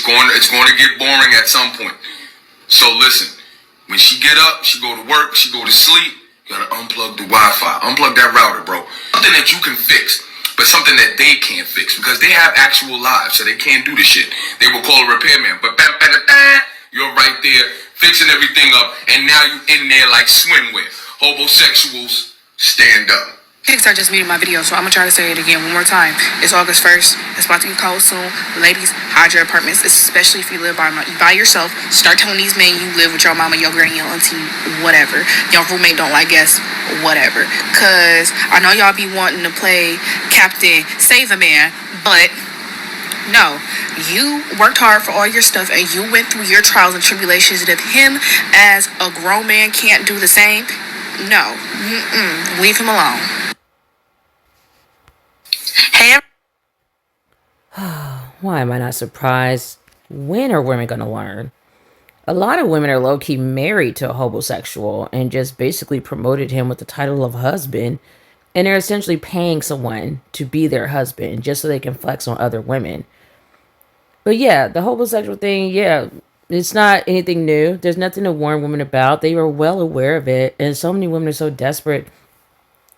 it's going to get boring at some point. So listen, when she get up, she go to work, she go to sleep, you gotta unplug the Wi-Fi, unplug that router, bro. Something that you can fix, but something that they can't fix because they have actual lives, so they can't do the shit. They will call a repairman, but you're right there fixing everything up, and now you in there like swimwear. Hobosexuals, stand up. I just muted my video, so I'm gonna try to say it again one more time. It's August 1st. It's about to get cold soon. Ladies, hide your apartments, especially if you live by yourself. Start telling these men you live with your mama, your granny, your auntie, whatever. Your roommate don't like guests, whatever. Cause I know y'all be wanting to play Captain Save a Man, but no, you worked hard for all your stuff and you went through your trials and tribulations. And if him, as a grown man, can't do the same, no, leave him alone. Hey. Why am I not surprised? When are women going to learn? A lot of women are low-key married to a hobosexual and just basically promoted him with the title of husband, and they're essentially paying someone to be their husband just so they can flex on other women. But yeah, the hobosexual thing, yeah, it's not anything new. There's nothing to warn women about. They are well aware of it, and so many women are so desperate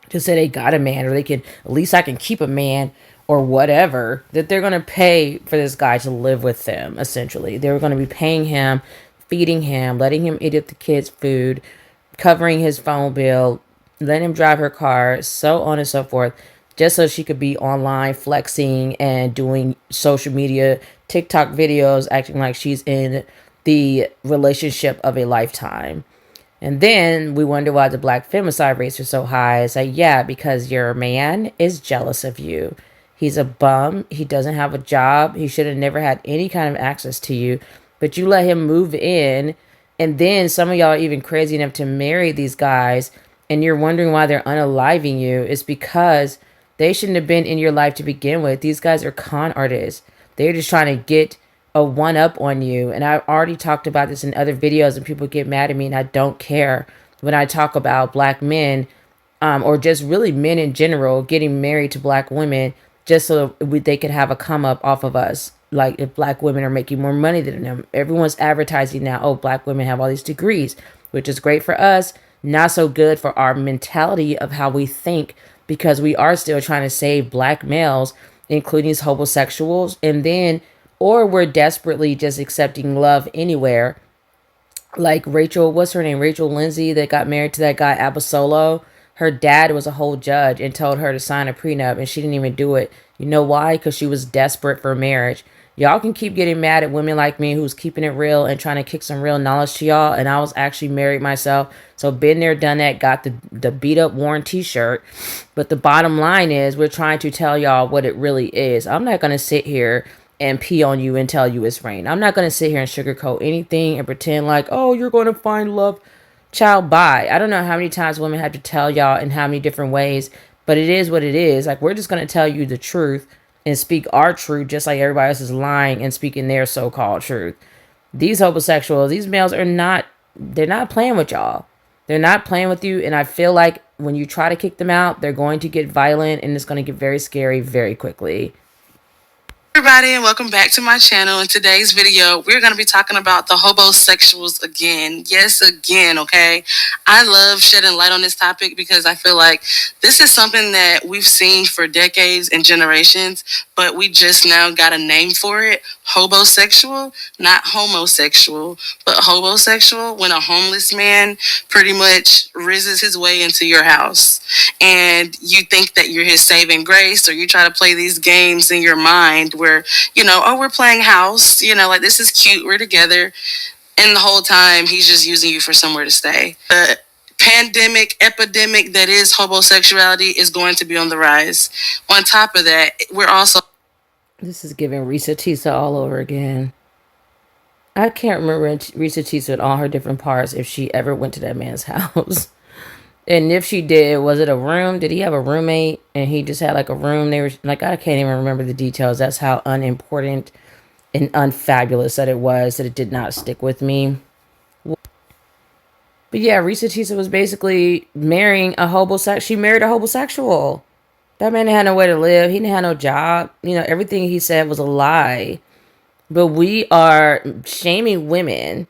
to say they got a man, or they can, at least I can keep a man, or whatever, that they're going to pay for this guy to live with them, essentially. They're going to be paying him, feeding him, letting him eat up the kids' food, covering his phone bill, letting him drive her car, so on and so forth, just so she could be online flexing and doing social media, TikTok videos, acting like she's in the relationship of a lifetime. And then we wonder why the black femicide rates are so high. It's like, yeah, because your man is jealous of you. He's a bum. He doesn't have a job. He should have never had any kind of access to you. But you let him move in. And then some of y'all are even crazy enough to marry these guys. And you're wondering why they're unaliving you. It's because they shouldn't have been in your life to begin with. These guys are con artists. They're just trying to get a one-up on you. And I've already talked about this in other videos, and people get mad at me, and I don't care when I talk about black men, or just really men in general, getting married to black women just so they could have a come up off of us. Like, if black women are making more money than them. Everyone's advertising now, oh, black women have all these degrees, which is great for us, not so good for our mentality of how we think, because we are still trying to save black males, including hobosexuals, and then, or we're desperately just accepting love anywhere. Like Rachel, what's her name? Rachel Lindsay, that got married to that guy Abasolo. Her dad was a whole judge and told her to sign a prenup, and she didn't even do it. You know why? Because she was desperate for marriage. Y'all can keep getting mad at women like me who's keeping it real and trying to kick some real knowledge to y'all. And I was actually married myself. So been there, done that, got the beat up worn t-shirt. But the bottom line is we're trying to tell y'all what it really is. I'm not going to sit here and pee on you and tell you it's rain. I'm not going to sit here and sugarcoat anything and pretend like, oh, you're going to find love. Child, bye. I don't know how many times women have to tell y'all in how many different ways, but it is what it is. Like, we're just going to tell you the truth and speak our truth, just like everybody else is lying and speaking their so-called truth. These hobosexuals, these males they're not playing with y'all. They're not playing with you. And I feel like when you try to kick them out, they're going to get violent, and it's going to get very scary very quickly. Everybody, and welcome back to my channel. In today's video, we're going to be talking about the hobosexuals again. Yes, again, okay? I love shedding light on this topic because I feel like this is something that we've seen for decades and generations, but we just now got a name for it. Hobosexual, not homosexual, but hobosexual, when a homeless man pretty much rizzes his way into your house and you think that you're his saving grace, or you try to play these games in your mind where, you know, oh, we're playing house, you know, like this is cute, we're together, and the whole time he's just using you for somewhere to stay. The pandemic, epidemic that is homosexuality is going to be on the rise. On top of that, we're also... This is giving Risa Tisa all over again. I can't remember Risa Tisa in all her different parts if she ever went to that man's house. And if she did, was it a room? Did he have a roommate and he just had like a room? They were like, I can't even remember the details. That's how unimportant and unfabulous that it was, that it did not stick with me. But yeah, Risa Tisa was basically marrying a homosexual. She married a homosexual. That man had nowhere to live. He didn't have no job. You know, everything he said was a lie. But we are shaming women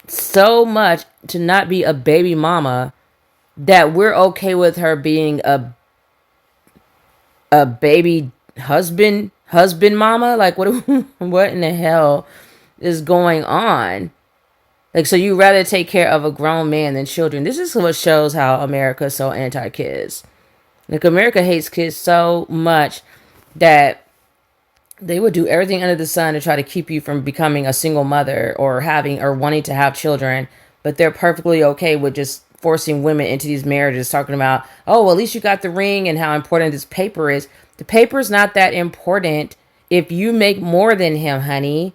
so much to not be a baby mama that we're okay with her being a baby husband mama. Like what what in the hell is going on? Like, so you rather take care of a grown man than children. This is what shows how America is so anti-kids. Like, America hates kids so much that they would do everything under the sun to try to keep you from becoming a single mother or having or wanting to have children. But they're perfectly okay with just forcing women into these marriages, talking about, oh, well, at least you got the ring and how important this paper is. The paper's not that important if you make more than him, honey.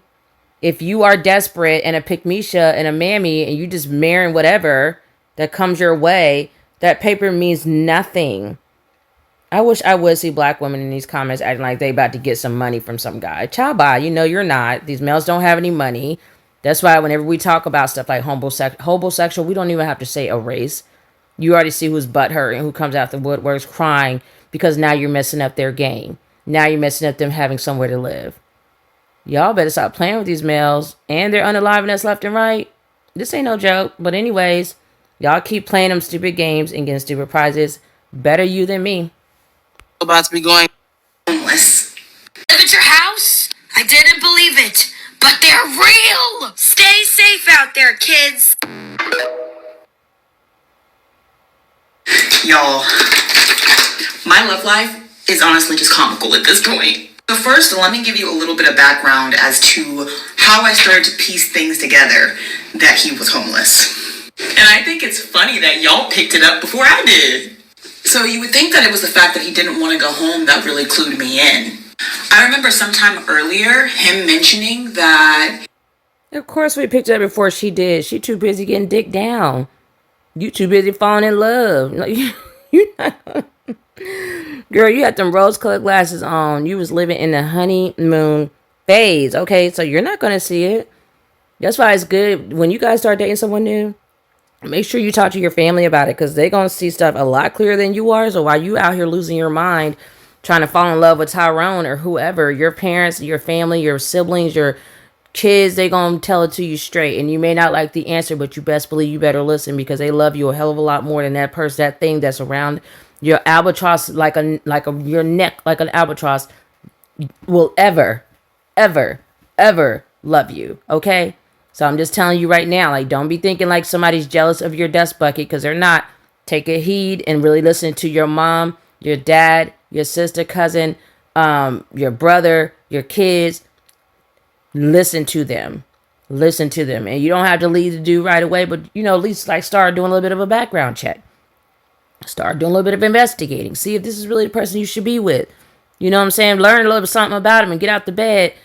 If you are desperate and a pick-me-sha and a mammy and you just marrying whatever that comes your way, that paper means nothing. I wish I would see black women in these comments acting like they about to get some money from some guy. Ciao, bye. You know you're not. These males don't have any money. That's why whenever we talk about stuff like hobosexual, we don't even have to say a race. You already see who's butthurt and who comes out the woodworks crying because now you're messing up their game. Now you're messing up them having somewhere to live. Y'all better stop playing with these males and they're unaliving us left and right. This ain't no joke. But anyways, y'all keep playing them stupid games and getting stupid prizes. Better you than me. About to be going homeless. Live at your house? I didn't believe it, but they're real. Stay safe out there, kids. Y'all, my love life is honestly just comical at this point. So first, let me give you a little bit of background as to how I started to piece things together that he was homeless. And I think it's funny that y'all picked it up before I did. So you would think that it was the fact that he didn't want to go home that really clued me in. I remember sometime earlier him mentioning that... Of course we picked it up before she did. She too busy getting dick down. You too busy falling in love. Like, you not... Girl, you had them rose-colored glasses on. You was living in the honeymoon phase. Okay, so you're not going to see it. That's why it's good when you guys start dating someone new. Make sure you talk to your family about it because they're going to see stuff a lot clearer than you are. So while you out here losing your mind trying to fall in love with Tyrone or whoever, your parents, your family, your siblings, your kids, they going to tell it to you straight. And you may not like the answer, but you best believe you better listen because they love you a hell of a lot more than that person, that thing that's around your albatross, your neck, like an albatross will ever love you. Okay. So I'm just telling you right now, like, don't be thinking like somebody's jealous of your dust bucket because they're not. Take a heed and really listen to your mom, your dad, your sister, cousin, your brother, your kids. Listen to them. Listen to them. And you don't have to leave the dude right away, but, you know, at least like start doing a little bit of a background check. Start doing a little bit of investigating. See if this is really the person you should be with. You know what I'm saying? Learn a little bit something about him and get out the bed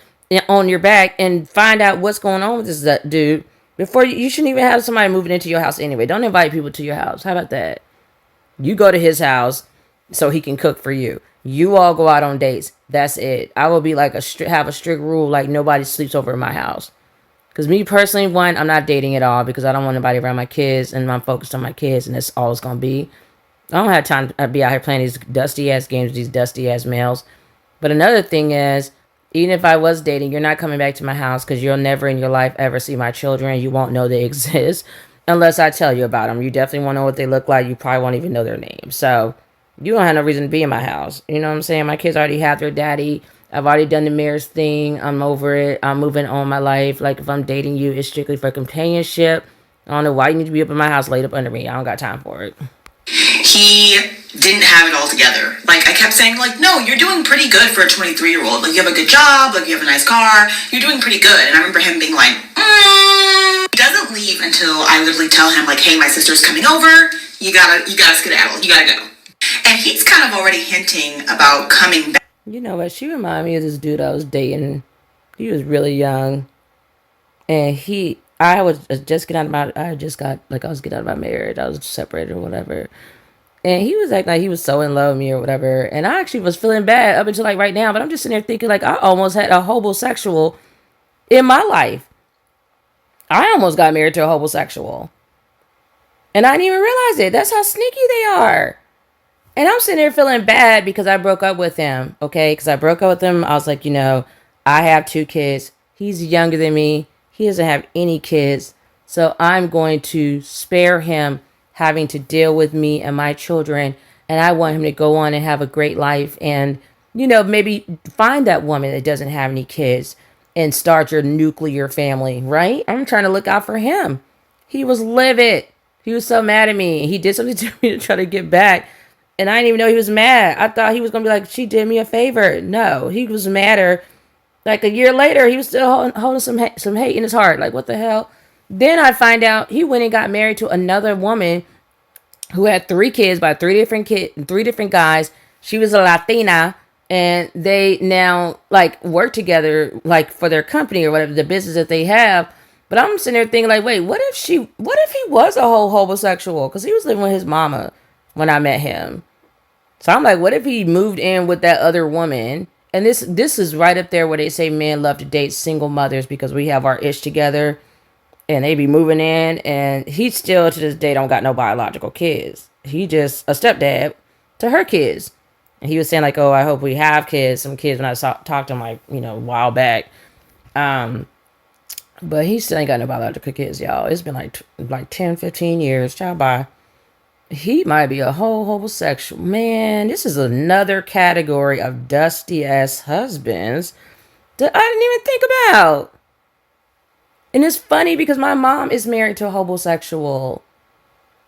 on your back and find out what's going on with this dude before you shouldn't even have somebody moving into your house anyway. Don't invite people to your house. How about that? You go to his house so he can cook for you. You all go out on dates. That's it. I will be like have a strict rule like nobody sleeps over in my house. Because me personally, one, I'm not dating at all because I don't want anybody around my kids and I'm focused on my kids and that's all it's going to be. I don't have time to be out here playing these dusty ass games with these dusty ass males. But another thing is, even if I was dating, you're not coming back to my house because you'll never in your life ever see my children. You won't know they exist unless I tell you about them. You definitely won't know what they look like. You probably won't even know their name. So you don't have no reason to be in my house. You know what I'm saying? My kids already have their daddy. I've already done the marriage thing. I'm over it. I'm moving on my life. Like if I'm dating you, it's strictly for companionship. I don't know why you need to be up in my house laid up under me. I don't got time for it. He didn't have it all together. Like, I kept saying, like, no, you're doing pretty good for a 23-year-old. Like, you have a good job. Like, you have a nice car. You're doing pretty good. And I remember him being like, He doesn't leave until I literally tell him, like, hey, my sister's coming over. You gotta skedaddle. You gotta go. And he's kind of already hinting about coming back. You know what? She reminded me of this dude I was dating. He was really young. And I was just getting out of my marriage. I was separated or whatever. And he was acting like he was so in love with me or whatever. And I actually was feeling bad up until like right now. But I'm just sitting there thinking like I almost had a hobosexual in my life. I almost got married to a hobosexual. And I didn't even realize it. That's how sneaky they are. And I'm sitting there feeling bad because I broke up with him. Okay? Because I broke up with him. I was like, you know, I have 2 kids. He's younger than me. He doesn't have any kids. So I'm going to spare him having to deal with me and my children. And I want him to go on and have a great life and, maybe find that woman that doesn't have any kids and start your nuclear family, right? I'm trying to look out for him. He was livid. He was so mad at me. He did something to me to try to get back. And I didn't even know he was mad. I thought he was going to be like, she did me a favor. No, he was madder. Like a year later, he was still holding some hate in his heart. Like, what the hell? Then I find out he went and got married to another woman who had 3 kids by 3 different guys. She was a Latina, and they now like work together, like for their company or whatever the business that they have. But I'm sitting there thinking, like, wait, what if he was a whole homosexual? Because he was living with his mama when I met him. So I'm like, what if he moved in with that other woman? And this is right up there where they say men love to date single mothers because we have our ish together. And they be moving in, and he still to this day don't got no biological kids. He just a stepdad to her kids. And he was saying like, oh, I hope we have kids, some kids when I talked to him like, a while back. But he still ain't got no biological kids, y'all. It's been like 10, 15 years. Ciao, bye. He might be a whole homosexual. Man, this is another category of dusty ass husbands that I didn't even think about. And it's funny because my mom is married to a homosexual.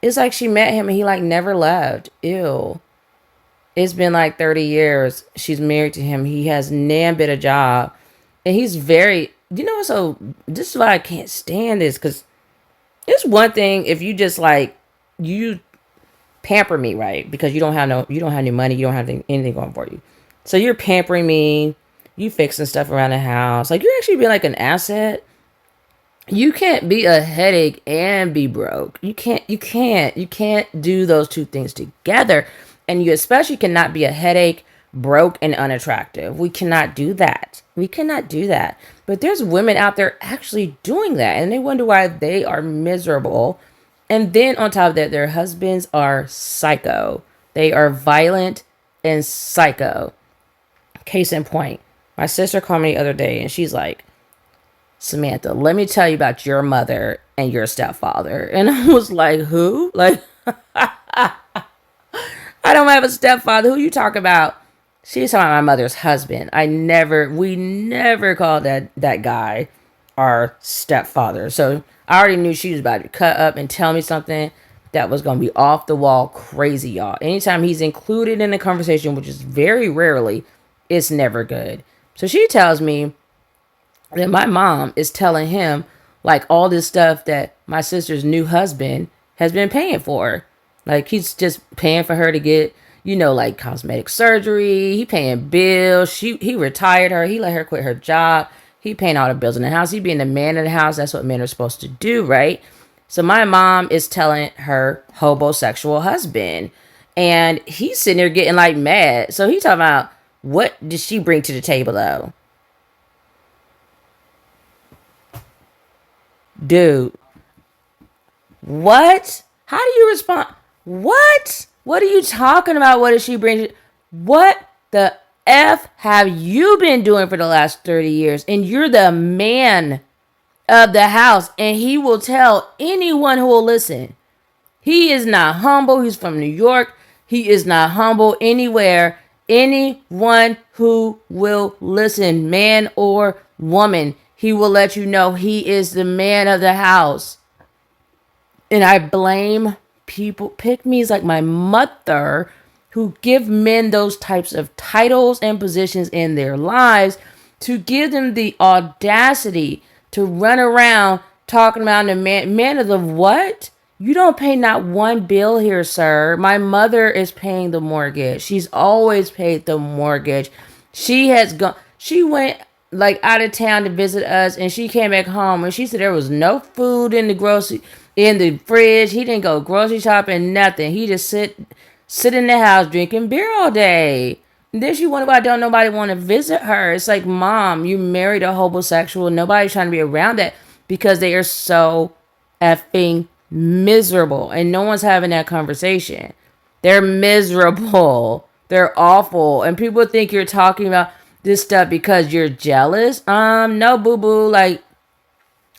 It's like she met him and he like never left. Ew. It's been like 30 years. She's married to him. He has nan bit a job. And he's very, so this is why I can't stand this. Because it's one thing if you just like, you pamper me, right? Because you don't have any money. You don't have anything going for you. So you're pampering me. You fixing stuff around the house. Like you're actually being like an asset. You can't be a headache and be broke. You can't do those two things together. And you especially cannot be a headache, broke, and unattractive. We cannot do that. But there's women out there actually doing that. And they wonder why they are miserable. And then on top of that, their husbands are psycho. They are violent and psycho. Case in point, my sister called me the other day and she's like, Samantha, let me tell you about your mother and your stepfather. And I was like, who? Like, I don't have a stepfather. Who you talk about? She's talking about my mother's husband. We never called that guy our stepfather. So I already knew she was about to cut up and tell me something that was going to be off the wall crazy, y'all. Anytime he's included in the conversation, which is very rarely, it's never good. So she tells me that my mom is telling him like all this stuff that my sister's new husband has been paying for. Like he's just paying for her to get, like cosmetic surgery. He paying bills. He retired her. He let her quit her job. He paying all the bills in the house. He being the man of the house. That's what men are supposed to do, right? So my mom is telling her homosexual husband, and he's sitting there getting like mad. So he's talking about, what did she bring to the table though? Dude, what? How do you respond? What? What are you talking about? What does she bring? What the F have you been doing for the last 30 years? And you're the man of the house. And he will tell anyone who will listen. He is not humble. He's from New York. He is not humble anywhere. Anyone who will listen, man or woman, he will let you know he is the man of the house. And I blame people, pick me's like my mother, who give men those types of titles and positions in their lives to give them the audacity to run around talking about the man of the what? You don't pay not one bill here, sir. My mother is paying the mortgage. She's always paid the mortgage. She went like out of town to visit us, and she came back home and she said there was no food in the fridge. He didn't go grocery shopping, nothing. He just sit in the house drinking beer all day. And then she wondered why don't nobody want to visit her. It's like, Mom, you married a homosexual. Nobody's trying to be around that because they are so effing miserable, and no one's having that conversation. They're miserable. They're awful. And people think you're talking about this stuff because you're jealous. No, boo boo. Like,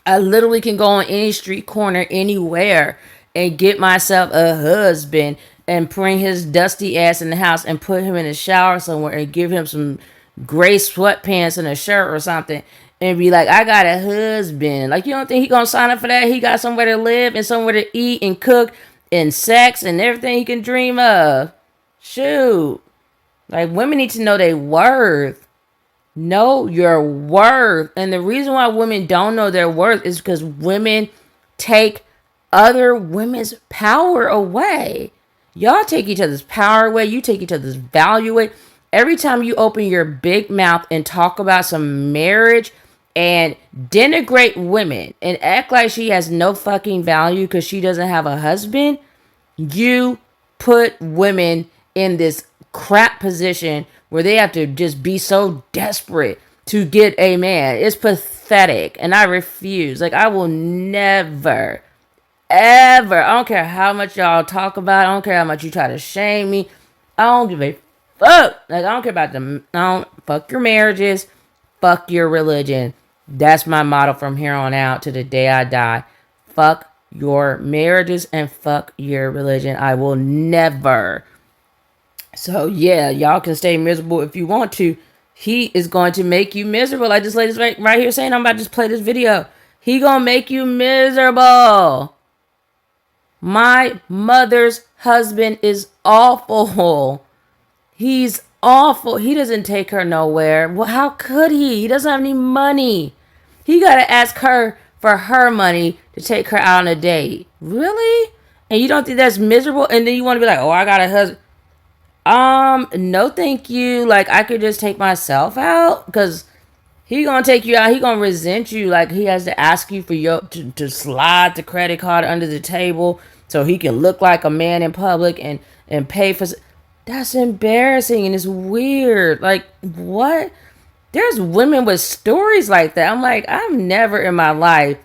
I literally can go on any street corner anywhere and get myself a husband and bring his dusty ass in the house and put him in the shower somewhere and give him some gray sweatpants and a shirt or something and be like, I got a husband. Like, you don't think he gonna sign up for that? He got somewhere to live and somewhere to eat and cook and sex and everything he can dream of. Shoot. Like, women need to know their worth. Know your worth. And the reason why women don't know their worth is because women take other women's power away. Y'all take each other's power away. You take each other's value away. Every time you open your big mouth and talk about some marriage and denigrate women and act like she has no fucking value because she doesn't have a husband, you put women in this crap position where they have to just be so desperate to get a man. It's pathetic. And I refuse. Like, I will never, ever, I don't care how much y'all talk about it. I don't care how much you try to shame me. I don't give a fuck. Like, I don't care about them. Fuck your marriages. Fuck your religion. That's my motto from here on out to the day I die. Fuck your marriages and fuck your religion. I will never. So yeah, y'all can stay miserable if you want to. He is going to make you miserable. Like this lady's right here saying, I'm about to just play this video. He gonna make you miserable. My mother's husband is awful. He's awful. He doesn't take her nowhere. Well, how could he? He doesn't have any money. He gotta ask her for her money to take her out on a date. Really? And you don't think that's miserable? And then you want to be like, oh, I got a husband. No, thank you. Like, I could just take myself out because he gonna take you out. He gonna resent you. Like, he has to ask you for to slide the credit card under the table so he can look like a man in public and pay for. That's embarrassing and it's weird. Like, what? There's women with stories like that. I'm like, I've never in my life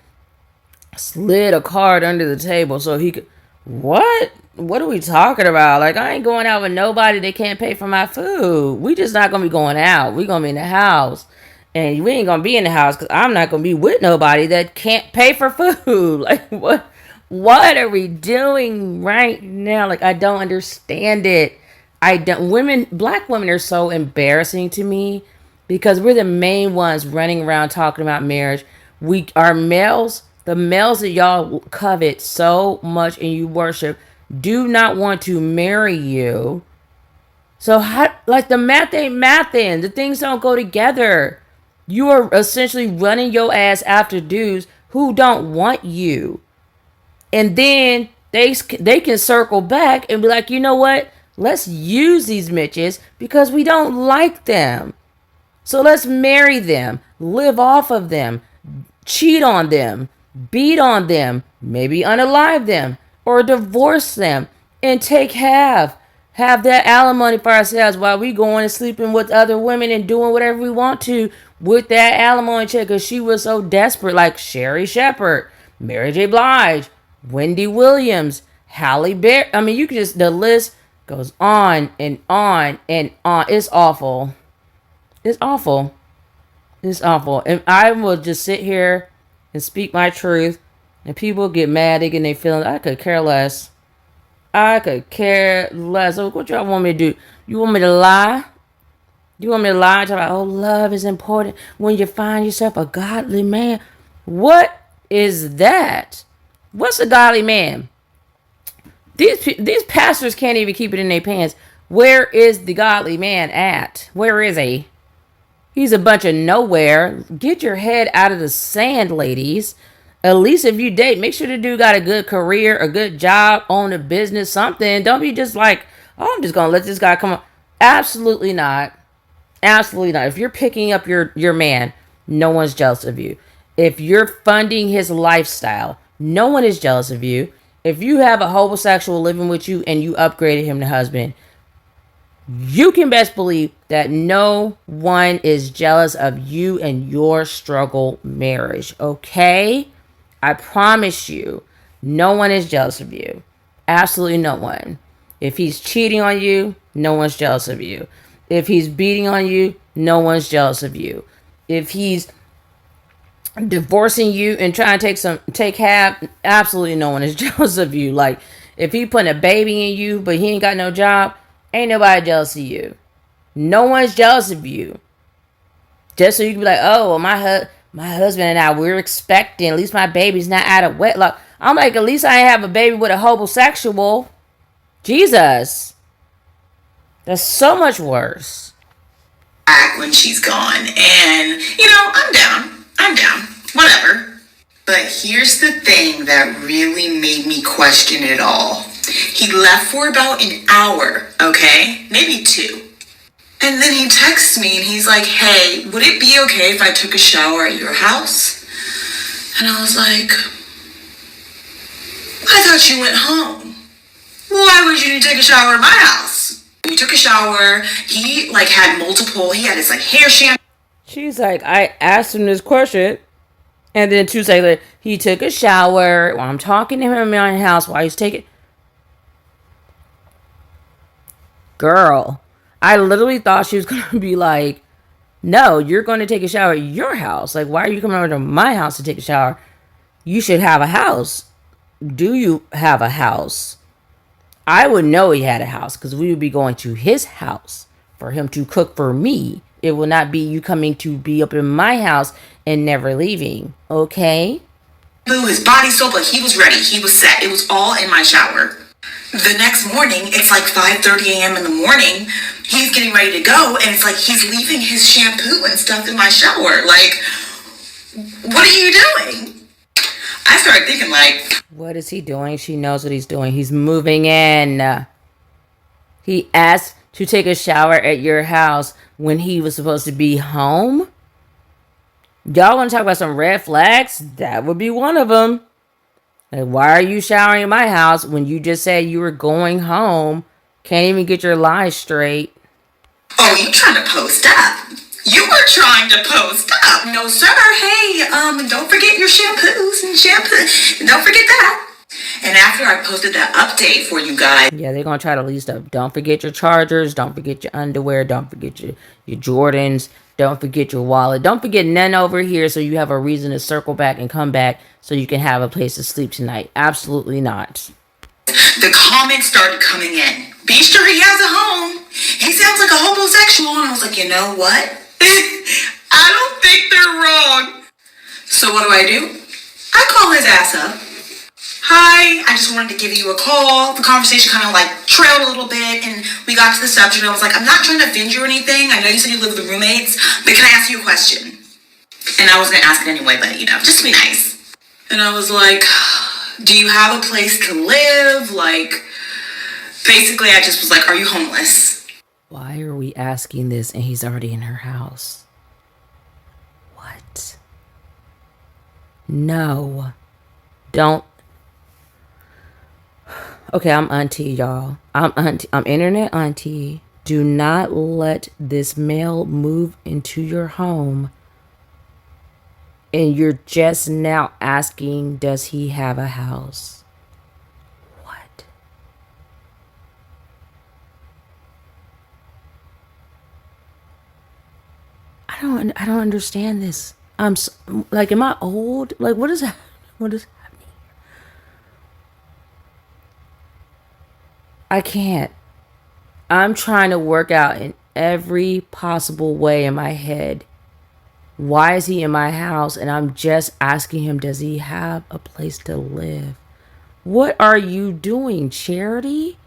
slid a card under the table so he could. What? What are we talking about? Like, I ain't going out with nobody that can't pay for my food. We just not gonna be going out. We gonna be in the house. And we ain't gonna be in the house because I'm not gonna be with nobody that can't pay for food. Like, what are we doing right now? Like, I don't understand it. Black women are so embarrassing to me because we're the main ones running around talking about marriage. The males that y'all covet so much and you worship do not want to marry you. So how, like, the math ain't mathin'. The things don't go together. You are essentially running your ass after dudes who don't want you. And then they can circle back and be like, you know what? Let's use these bitches because we don't like them. So let's marry them, live off of them, cheat on them, beat on them, maybe unalive them, or divorce them, and take have that alimony for ourselves while we going and sleeping with other women and doing whatever we want to with that alimony check because she was so desperate, like Sherry Shepherd, Mary J. Blige, Wendy Williams, Halle Berry. I mean, you can just, the list goes on and on and on. It's awful. It's awful. It's awful. And I will just sit here and speak my truth. And people get mad, they get their feelings. I could care less. I could care less. So what y'all want me to do? You want me to lie? You want me to lie? Talk about, oh, love is important when you find yourself a godly man. What is that? What's a godly man? These pastors can't even keep it in their pants. Where is the godly man at? Where is he? He's a bunch of nowhere. Get your head out of the sand, ladies. At least if you date, make sure the dude got a good career, a good job, own a business, something. Don't be just like, oh, I'm just going to let this guy come on. Absolutely not. Absolutely not. If you're picking up your man, no one's jealous of you. If you're funding his lifestyle, no one is jealous of you. If you have a homosexual living with you and you upgraded him to husband, you can best believe that no one is jealous of you and your struggle marriage. Okay? I promise you, no one is jealous of you. Absolutely no one. If he's cheating on you, no one's jealous of you. If he's beating on you, no one's jealous of you. If he's divorcing you and trying to take half, absolutely no one is jealous of you. Like, if he putting a baby in you, but he ain't got no job, ain't nobody jealous of you. No one's jealous of you. Just so you can be like, oh, well, my husband and I, we're expecting, at least my baby's not out of wedlock. I'm like, at least I ain't have a baby with a hobosexual. Jesus. That's so much worse. When she's gone, and I'm down, whatever. But here's the thing that really made me question it all. He left for about an hour, okay? Maybe 2. And then he texts me and he's like, hey, would it be okay if I took a shower at your house? And I was like, I thought you went home. Why would you take a shower at my house? We took a shower. He had his hair shampoo. She's like, I asked him this question. And then 2 seconds later, he took a shower while I'm talking to him in my house while he's taking. Girl, I literally thought she was going to be like, no, you're going to take a shower at your house. Like, why are you coming over to my house to take a shower? You should have a house. Do you have a house? I would know he had a house because we would be going to his house for him to cook for me. It will not be you coming to be up in my house and never leaving. Okay? His body soap, he was ready. He was set. It was all in my shower. The next morning, it's 5:30 a.m. in the morning. He's getting ready to go, and it's he's leaving his shampoo and stuff in my shower. What are you doing? I started thinking, what is he doing? She knows what he's doing. He's moving in. He asked to take a shower at your house when he was supposed to be home. Y'all want to talk about some red flags? That would be one of them. Why are you showering in my house when you just said you were going home? Can't even get your lies straight. Oh, you trying to post up? You were trying to post up. No, sir. Hey, don't forget your shampoos and shampoo. Don't forget that. And after I posted that update for you guys. Yeah, they're going to try to leave stuff. Don't forget your chargers. Don't forget your underwear. Don't forget your Jordans. Don't forget your wallet. Don't forget none over here so you have a reason to circle back and come back so you can have a place to sleep tonight. Absolutely not. The comments started coming in. Be sure he has a home. He sounds like a hobosexual. And I was like, you know what? I don't think they're wrong. So what do? I call his ass up. Hi, I just wanted to give you a call. The conversation kind of trailed a little bit, and we got to the subject. I was like, I'm not trying to offend you or anything. I know you said you live with roommates, but can I ask you a question? And I was going to ask it anyway, but just to be nice. And I was like, do you have a place to live? Basically, I just was like, are you homeless? Why are we asking this and he's already in her house? What? No. Don't. Okay, I'm auntie, y'all. I'm auntie. I'm internet auntie. Do not let this male move into your home. And you're just now asking, does he have a house? What? I don't understand this. Am I old? What is happening? I can't. I'm trying to work out in every possible way in my head. Why is he in my house? And I'm just asking him, does he have a place to live? What are you doing, charity?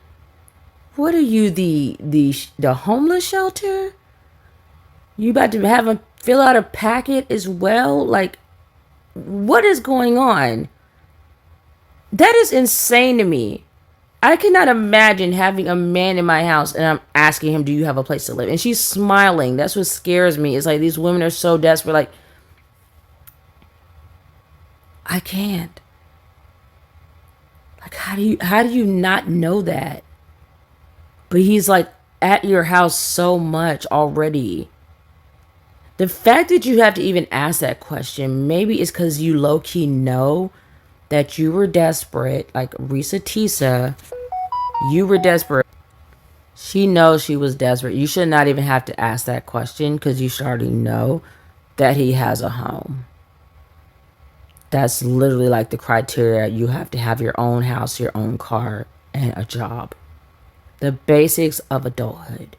What are you, the homeless shelter? You about to have him fill out a packet as well? What is going on? That is insane to me. I cannot imagine having a man in my house and I'm asking him, do you have a place to live? And she's smiling. That's what scares me. It's these women are so desperate. I can't. How do you not know that? But he's at your house so much already. The fact that you have to even ask that question, maybe it's because you low-key know that you were desperate, like Risa Tisa. You were desperate. She knows she was desperate. You should not even have to ask that question because you should already know that he has a home. That's literally like the criteria. You have to have your own house, your own car, and a job. The basics of adulthood.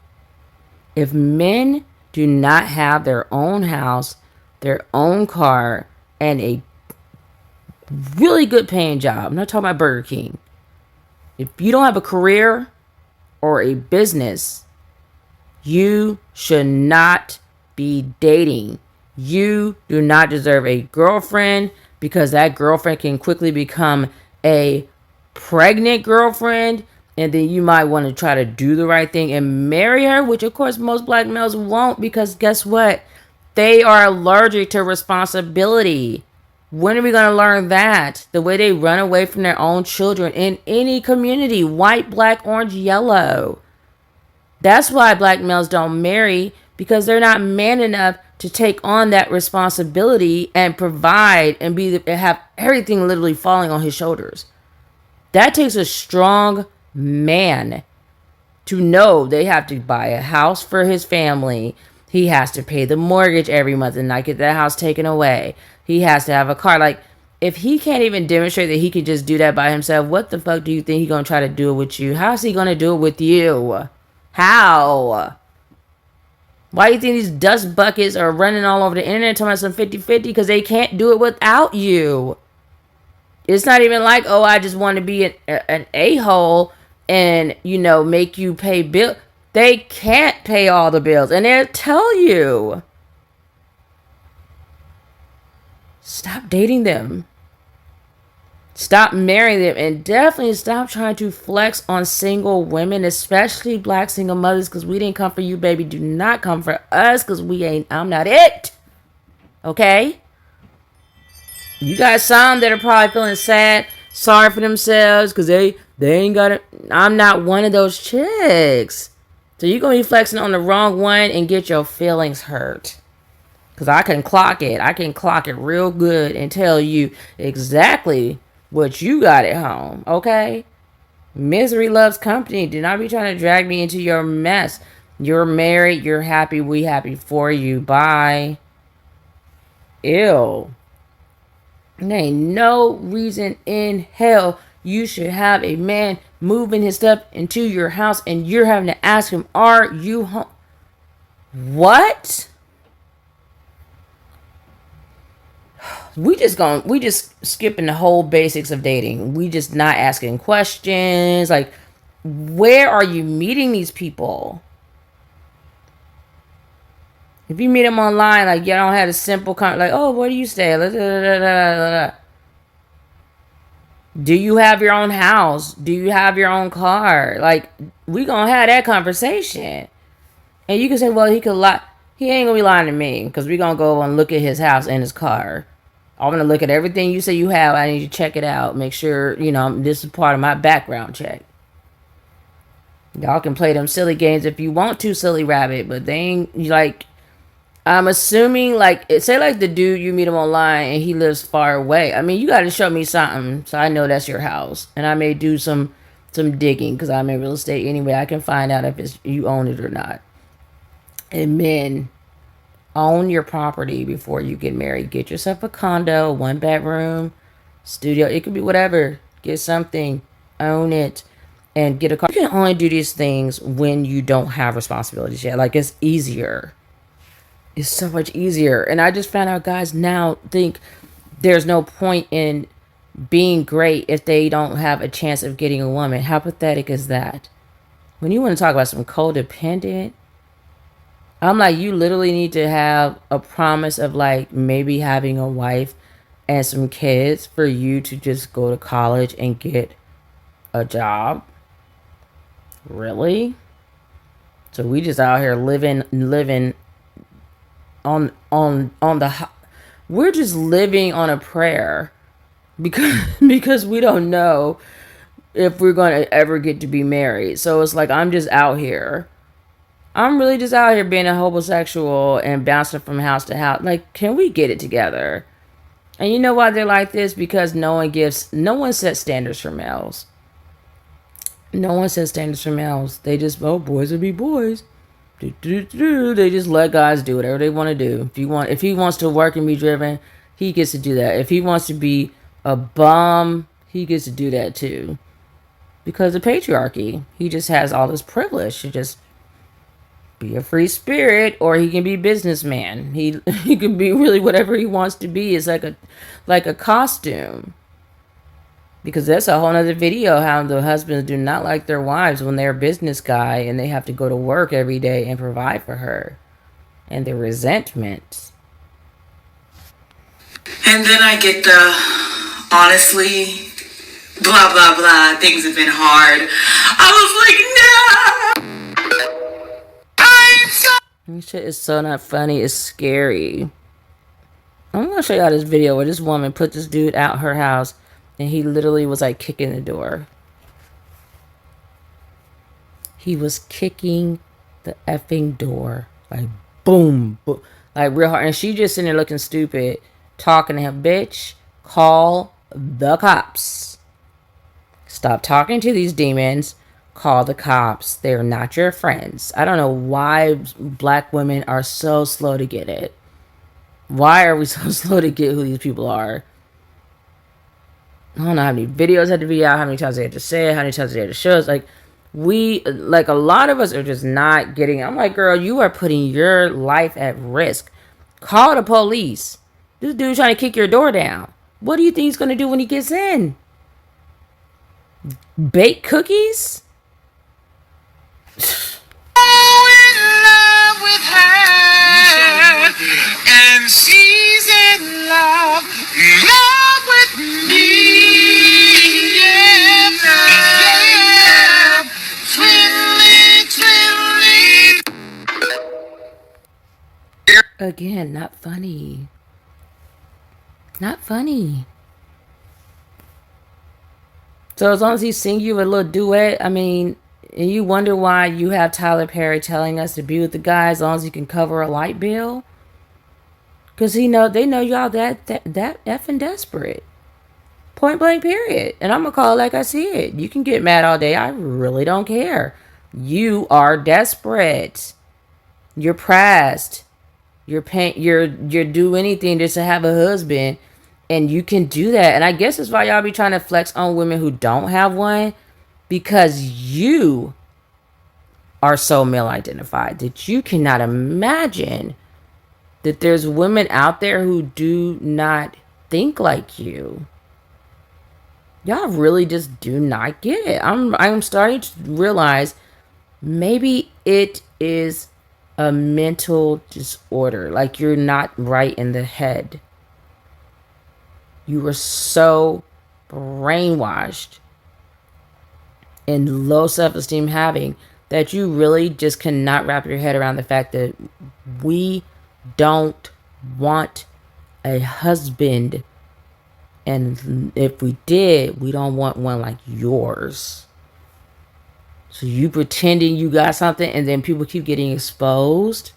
If men do not have their own house, their own car, and a really good paying job, I'm not talking about Burger King. If you don't have a career or a business, you should not be dating. You do not deserve a girlfriend because that girlfriend can quickly become a pregnant girlfriend. And then you might want to try to do the right thing and marry her, which of course most black males won't, because guess what? They are allergic to responsibility. When are we going to learn that? The way they run away from their own children in any community, white, black, orange, yellow. That's why black males don't marry, because they're not man enough to take on that responsibility and provide and have everything literally falling on his shoulders. That takes a strong man to know they have to buy a house for his family. He has to pay the mortgage every month and not get that house taken away. He has to have a car. Like, if he can't even demonstrate that he can just do that by himself, what the fuck do you think he's going to try to do it with you? How's he going to do it with you? How? Why do you think these dust buckets are running all over the internet talking about some 50-50? Because they can't do it without you. It's not even like, oh, I just want to be an a-hole and, make you pay bills. They can't pay all the bills. And they'll tell you. Stop dating them. Stop marrying them. And definitely stop trying to flex on single women, especially black single mothers, because we didn't come for you, baby. Do not come for us, because I'm not it. Okay? You got some that are probably feeling sad, sorry for themselves, because they ain't got it. I'm not one of those chicks. So you're going to be flexing on the wrong one and get your feelings hurt. Because I can clock it. I can clock it real good and tell you exactly what you got at home. Okay? Misery loves company. Do not be trying to drag me into your mess. You're married. You're happy. We happy for you. Bye. Ew. There ain't no reason in hell you should have a man moving his stuff into your house and you're having to ask him, are you home? What? We just skipping the whole basics of dating. We just not asking questions. Like, where are you meeting these people? If you meet them online, like, you don't have a simple like, oh, where do you stay? Do you have your own house? Do you have your own car? Like, we gonna have that conversation. And you can say, well, he could lie. He ain't gonna be lying to me, because we gonna go and look at his house and his car. I'm gonna look at everything you say you have. I need you to check it out. Make sure, this is part of my background check. Y'all can play them silly games if you want to, silly rabbit, but they ain't, like, I'm assuming, like, say like the dude, you meet him online and he lives far away. I mean, you got to show me something so I know that's your house. And I may do some digging, because I'm in real estate anyway. I can find out if you own it or not. And men, own your property before you get married. Get yourself a condo, 1-bedroom, studio. It could be whatever. Get something. Own it. And get a car. You can only do these things when you don't have responsibilities yet. Like, it's easier. It's so much easier. And I just found out guys now think there's no point in being great if they don't have a chance of getting a woman. How pathetic is that? When you want to talk about some codependent, I'm like, you literally need to have a promise of, like, maybe having a wife and some kids for you to just go to college and get a job. Really? So we just out here living on the, we're just living on a prayer because we don't know if we're going to ever get to be married. So it's like, I'm just out here. I'm really just out here being a homosexual and bouncing from house to house. Like, can we get it together? And you know why they're like this? Because no one sets standards for males. No one says standards for males. They just, oh, boys will be boys. They just let guys do whatever they want to do. If he wants to work and be driven, he gets to do that. If he wants to be a bum, he gets to do that too. Because of patriarchy, he just has all this privilege to just be a free spirit, or he can be businessman. He can be really whatever he wants to be. It's like a costume. Because that's a whole nother video, how the husbands do not like their wives when they're a business guy and they have to go to work every day and provide for her. And the resentment. And then I get the, honestly, blah, blah, blah, things have been hard. I was like, no! This shit is so not funny, it's scary. I'm gonna show y'all this video where this woman put this dude out her house and he literally was like kicking the door. He was kicking the effing door. Like boom, boom. Like real hard. And she just sitting there looking stupid, talking to him. Bitch, call the cops. Stop talking to these demons. Call the cops. They're not your friends. I don't know why black women are so slow to get it. Why are we so slow to get who these people are? I don't know how many videos had to be out, how many times they had to say it, how many times they had to show us. Like, a lot of us are just not getting it. I'm like, girl, you are putting your life at risk. Call the police. This dude trying to kick your door down. What do you think he's going to do when he gets in? Bake cookies? In love with her, and she's in love with me. Yeah, yeah. Again, not funny. Not funny. So as long as he sing you a little duet, I mean, and you wonder why you have Tyler Perry telling us to be with the guy as long as he can cover a light bill? Because they know y'all that effing desperate. Point blank period. And I'm going to call it like I see it. You can get mad all day. I really don't care. You are desperate. You're pressed. You're do anything just to have a husband. And you can do that. And I guess that's why y'all be trying to flex on women who don't have one. Because you are so male identified that you cannot imagine that there's women out there who do not think like you. Y'all really just do not get it. I'm starting to realize maybe it is a mental disorder. Like you're not right in the head. You were so brainwashed and low self-esteem having that you really just cannot wrap your head around the fact that we don't want a husband, and if we did, we don't want one like yours. So you pretending you got something and then people keep getting exposed.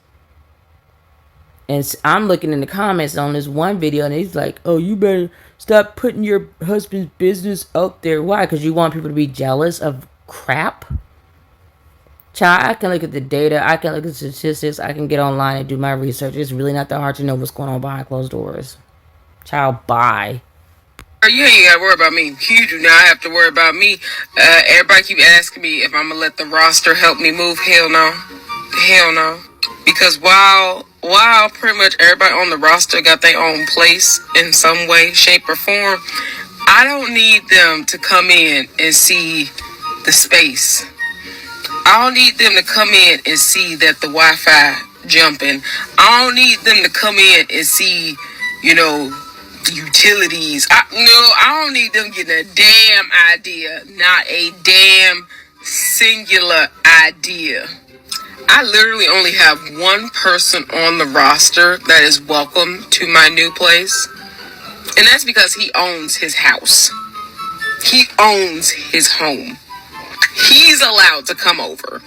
And I'm looking in the comments on this one video and he's like, oh, you better stop putting your husband's business out there. Why? Because you want people to be jealous of crap? Child, I can look at the data. I can look at the statistics. I can get online and do my research. It's really not that hard to know what's going on behind closed doors. Child, bye. You ain't gotta worry about me. You do not have to worry about me. Everybody keep asking me if I'm gonna let the roster help me move. Hell no. Hell no. Because while pretty much everybody on the roster got their own place in some way, shape, or form, I don't need them to come in and see the space. I don't need them to come in and see that the Wi-Fi jumping. I don't need them to come in and see, the utilities. I don't need them getting a damn idea, not a damn singular idea. I literally only have one person on the roster that is welcome to my new place. And that's because he owns his house. He owns his home. He's allowed to come over.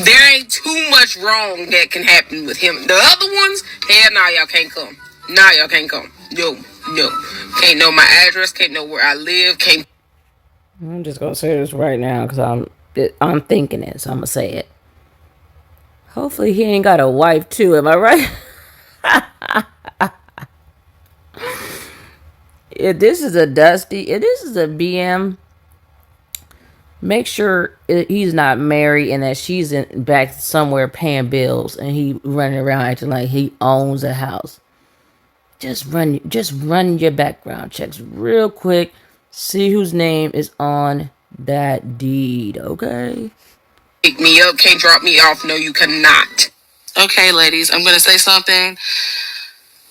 There ain't too much wrong that can happen with him. The other ones, hell nah, y'all can't come. Nah, y'all can't come. No. Can't know my address, can't know where I live, can't... I'm just gonna say this right now because I'm thinking it, so I'm gonna say it. Hopefully he ain't got a wife too. Am I right? If this is a Dusty, if this is a BM, make sure he's not married and that she's in back somewhere paying bills and he running around acting like he owns a house. Just run your background checks real quick. See whose name is on that deed, okay? Pick me up, can't drop me off. No, you cannot. Okay, ladies, I'm gonna say something.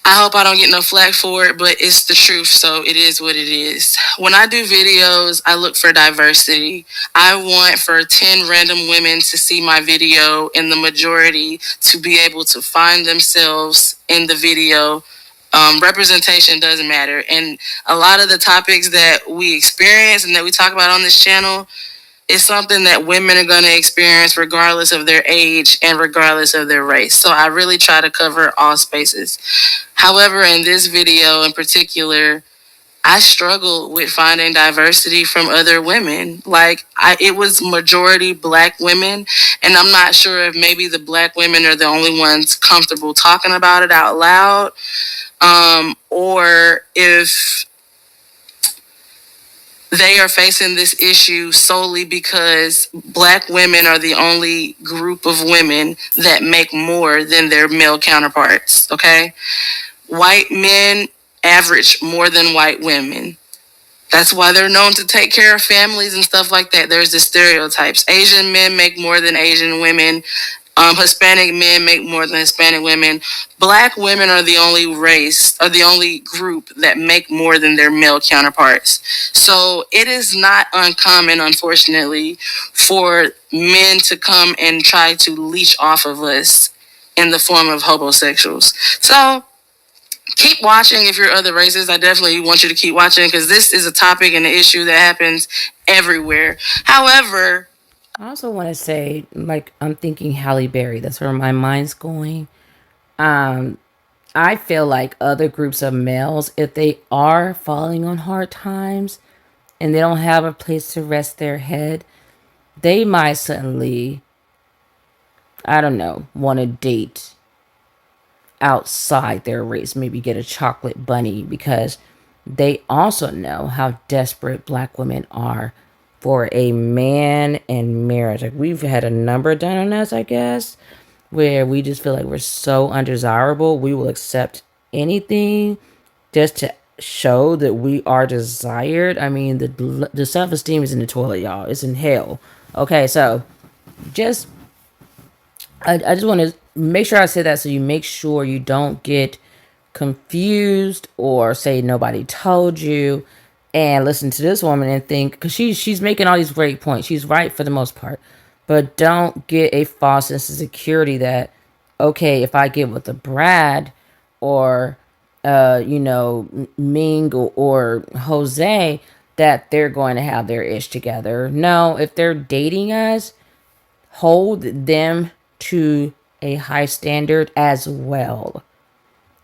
I hope I don't get no flack for it, but it's the truth, so it is what it is. When I do videos, I look for diversity. I want for 10 random women to see my video and the majority to be able to find themselves in the video. Representation does matter. And a lot of the topics that we experience and that we talk about on this channel is something that women are going to experience regardless of their age and regardless of their race. So I really try to cover all spaces. However, in this video in particular, I struggled with finding diversity from other women. It was majority black women, and I'm not sure if maybe the black women are the only ones comfortable talking about it out loud, or if they are facing this issue solely because black women are the only group of women that make more than their male counterparts, okay? White men average more than white women. That's why they're known to take care of families and stuff like that. There's the stereotypes. Asian men make more than Asian women. Hispanic men make more than Hispanic women. Black women are the only race, or the only group that make more than their male counterparts. So it is not uncommon, unfortunately, for men to come and try to leech off of us in the form of hobosexuals. So keep watching if you're other races. I definitely want you to keep watching because this is a topic and an issue that happens everywhere. However, I also want to say, like, I'm thinking Halle Berry. That's where my mind's going. I feel like other groups of males, if they are falling on hard times and they don't have a place to rest their head, they might suddenly, I don't know, want to date outside their race, maybe get a chocolate bunny, because they also know how desperate black women are for a man and marriage. Like, we've had a number done on us, I guess, where we just feel like we're so undesirable, we will accept anything just to show that we are desired. I mean, the self-esteem is in the toilet, y'all. It's in hell. Okay, so just I just want to make sure I say that so you make sure you don't get confused or say nobody told you and listen to this woman and think, because she's making all these great points. She's right for the most part. But don't get a false sense of security that, okay, if I get with a Brad or, Ming or Jose, that they're going to have their ish together. No, if they're dating us, hold them to a high standard as well.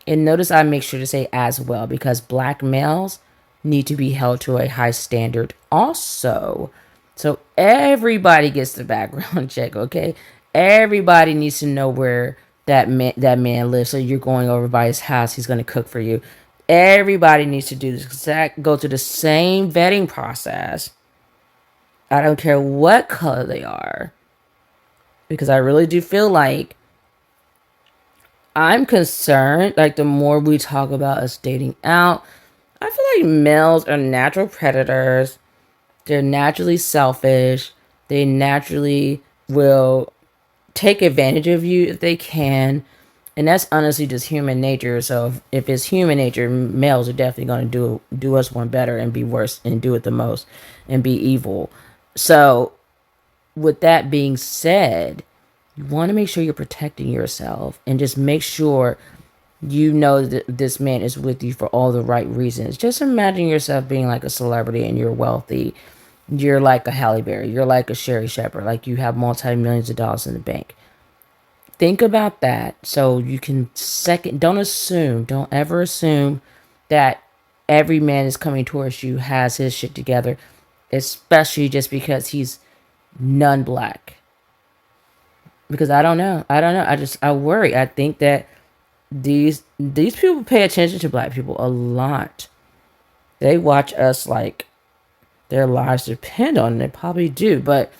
And notice I make sure to say as well, because black males need to be held to a high standard also. So everybody gets the background check, okay? Everybody needs to know where that man lives. So you're going over by his house, he's going to cook for you. Everybody needs to do this, go through the same vetting process. I don't care what color they are. Because I really do feel like I'm concerned, like, the more we talk about us dating out, I feel like males are natural predators. They're naturally selfish. They naturally will take advantage of you if they can. And that's honestly just human nature. So if it's human nature, males are definitely going to do us one better and be worse and do it the most and be evil. So with that being said, you want to make sure you're protecting yourself and just make sure you know that this man is with you for all the right reasons. Just imagine yourself being like a celebrity and you're wealthy. You're like a Halle Berry. You're like a Sherry Shepherd. Like, you have multi-millions of dollars in the bank. Think about that so you can don't ever assume that every man is coming towards you has his shit together. especially just because he's non-black. Because I don't know. I worry. I think that these people pay attention to black people a lot. They watch us like their lives depend on it. They probably do, but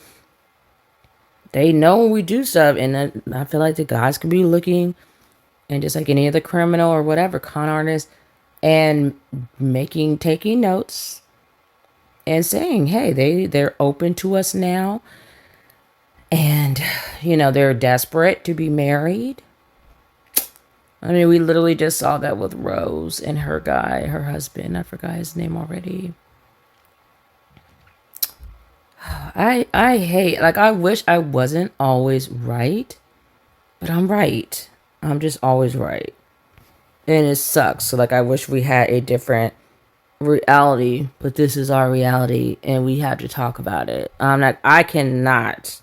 they know when we do stuff, and I feel like the guys could be looking, and just like any other criminal or whatever, con artist, and taking notes and saying, hey, they're open to us now, and they're desperate to be married. I mean, we literally just saw that with Rose and her husband. I forgot his name already. I hate, like, I wish I wasn't always right, but I'm right. I'm just always right. And it sucks. So, like, I wish we had a different reality, but this is our reality, and we have to talk about it. I cannot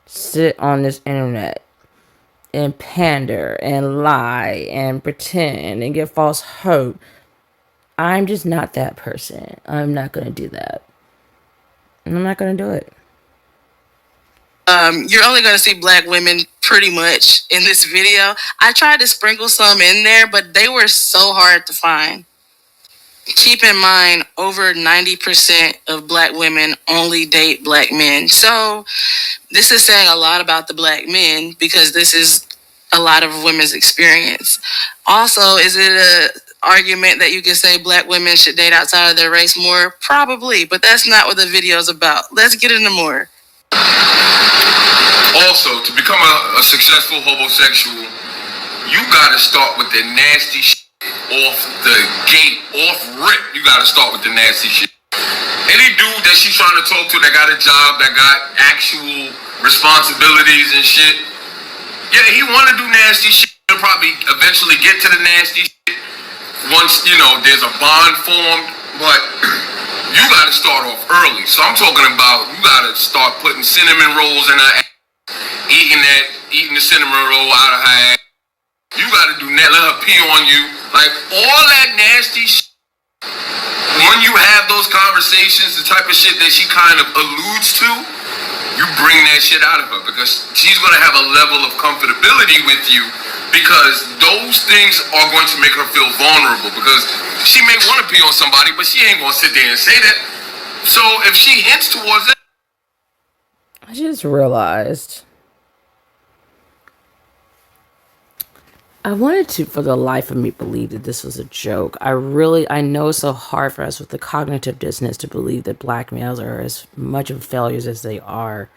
sit on this internet and pander and lie and pretend and give false hope. I'm just not that person. I'm not going to do that. I'm not going to do it. You're only going to see black women pretty much in this video. I tried to sprinkle some in there, but they were so hard to find. Keep in mind, over 90% of black women only date black men. So this is saying a lot about the black men, because this is a lot of women's experience. Also, is it a argument that you can say black women should date outside of their race more? Probably, but that's not what the video is about. Let's get into more. Also, to become a successful homosexual, you gotta start with the nasty shit off the gate, off rip. You gotta start with the nasty shit. Any dude that she's trying to talk to that got a job, that got actual responsibilities and shit, yeah, he wanna do nasty shit. He'll probably eventually get to the nasty shit once, there's a bond formed, but you gotta start off early. So I'm talking about, you gotta start putting cinnamon rolls in her ass, eating the cinnamon roll out of her ass. You gotta do that, let her pee on you. Like, all that nasty shit. When you have those conversations, the type of shit that she kind of alludes to, you bring that shit out of her, because she's gonna have a level of comfortability with you, because those things are going to make her feel vulnerable, because she may want to pee on somebody, but she ain't gonna sit there and say that. So if she hints towards that. I just realized I wanted to, for the life of me, believe that this was a joke. I know it's so hard for us with the cognitive dissonance to believe that black males are as much of failures as they are.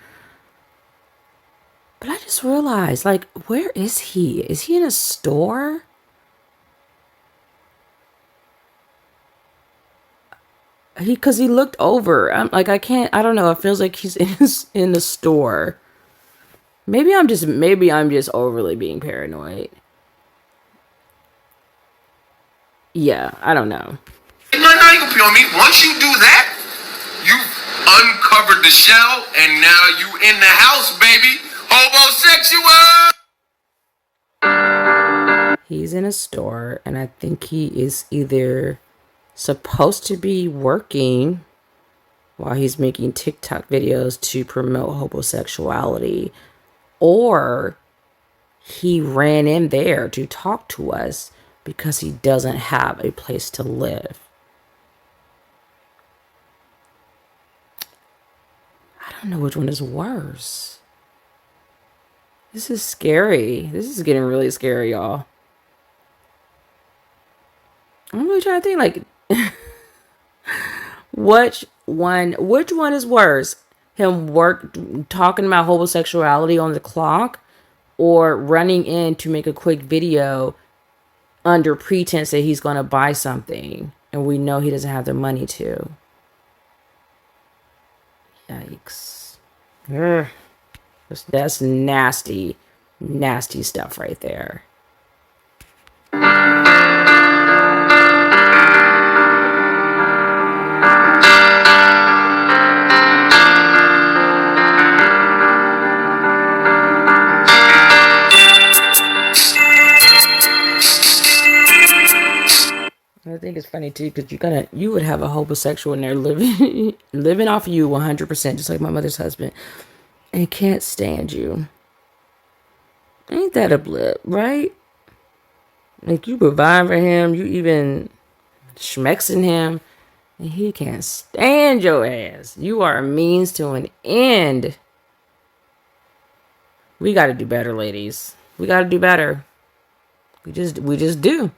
But I just realized, like, where is he? Is he in a store? Because he looked over. I'm like, I don't know. It feels like he's in the store. Maybe I'm just overly being paranoid. Yeah, I don't know. No, you can pee on me. Once you do that, you uncovered the shell, and now you in the house, baby. Hobosexual! He's in a store, and I think he is either supposed to be working while he's making TikTok videos to promote homosexuality, or he ran in there to talk to us because he doesn't have a place to live. I don't know which one is worse. This is scary. This is getting really scary, y'all. I'm really trying to think, like, which one is worse? Him talking about homosexuality on the clock, or running in to make a quick video under pretense that he's going to buy something, and we know he doesn't have the money to. Yikes. Ugh. That's nasty stuff right there. I think it's funny funny too, because you would have a homosexual in there living living off of you 100%, just like my mother's husband, and can't stand you. Ain't that a blip, right? Like, you provide for him, you even schmexing him, and he can't stand your ass. You are a means to an end. We got to do better, ladies. We got to do better. We just do.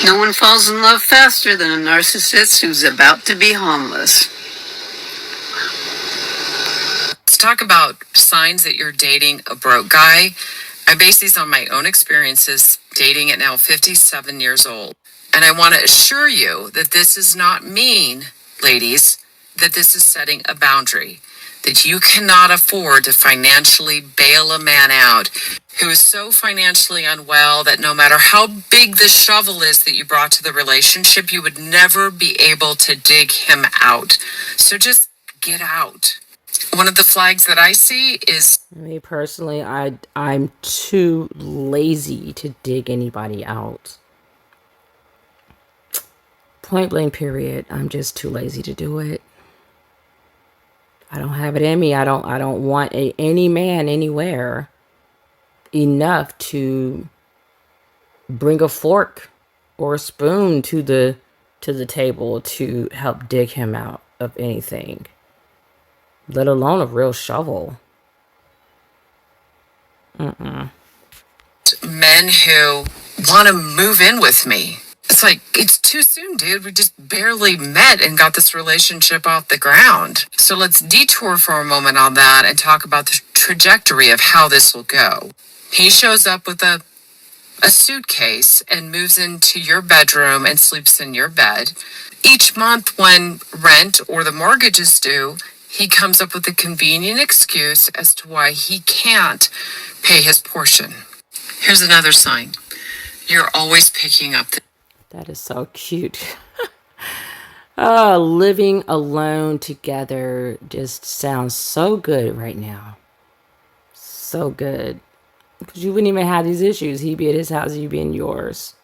No one falls in love faster than a narcissist who's about to be homeless. Let's talk about signs that you're dating a broke guy. I base these on my own experiences dating at now 57 years old. And I want to assure you that this does not mean, ladies, that this is setting a boundary, that you cannot afford to financially bail a man out who is so financially unwell that no matter how big the shovel is that you brought to the relationship, you would never be able to dig him out. So just get out. One of the flags that I see is... Me personally, I'm too lazy to dig anybody out. Point blank period. I'm just too lazy to do it. I don't have it in me. I don't want any man anywhere enough to bring a fork or a spoon to the table to help dig him out of anything, let alone a real shovel. Men who want to move in with me. It's like, it's too soon, dude. We just barely met and got this relationship off the ground. So let's detour for a moment on that and talk about the trajectory of how this will go. He shows up with a suitcase and moves into your bedroom and sleeps in your bed. Each month when rent or the mortgage is due, he comes up with a convenient excuse as to why he can't pay his portion. Here's another sign. You're always picking up the... That is so cute. Oh, living alone together just sounds so good right now. So good. Because you wouldn't even have these issues. He'd be at his house, you'd be in yours.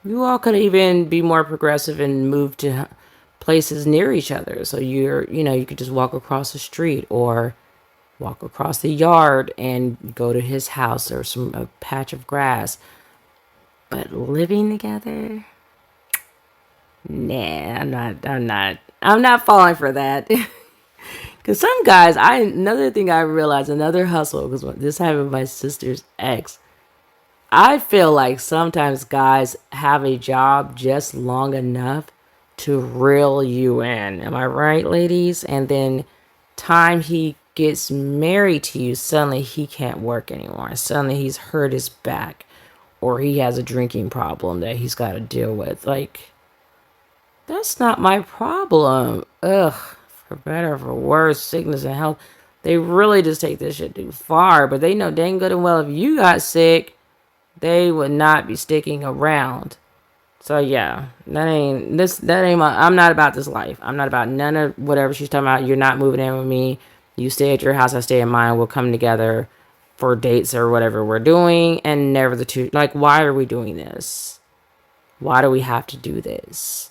You all could even be more progressive and move to places near each other. So you could just walk across the street or walk across the yard and go to his house or a patch of grass. But living together? Nah, I'm not falling for that. Because some guys, another thing I realized, another hustle, because this happened with my sister's ex. I feel like sometimes guys have a job just long enough to reel you in. Am I right, ladies? And then time he gets married to you, suddenly he can't work anymore. Suddenly he's hurt his back. Or he has a drinking problem that he's got to deal with. Like, that's not my problem. Ugh, for better or for worse, sickness and health. They really just take this shit too far. But they know dang good and well if you got sick, they would not be sticking around. So yeah, that ain't I'm not about this life. I'm not about none of whatever she's talking about. You're not moving in with me. You stay at your house, I stay at mine. We'll come together for dates or whatever we're doing, and never the two. Like, why are we doing this? Why do we have to do this?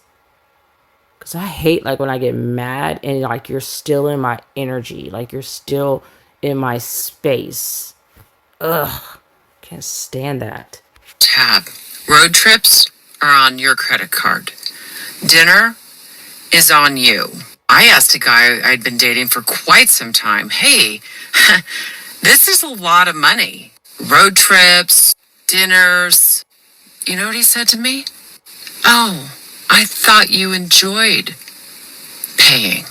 Because I hate, like, when I get mad and, like, you're still in my energy. Like, you're still in my space. Ugh. Can't stand that. Tab. Road trips are on your credit card. Dinner is on you. I asked a guy I'd been dating for quite some time, hey, this is a lot of money. Road trips, dinners. You know what he said to me? Oh, I thought you enjoyed paying.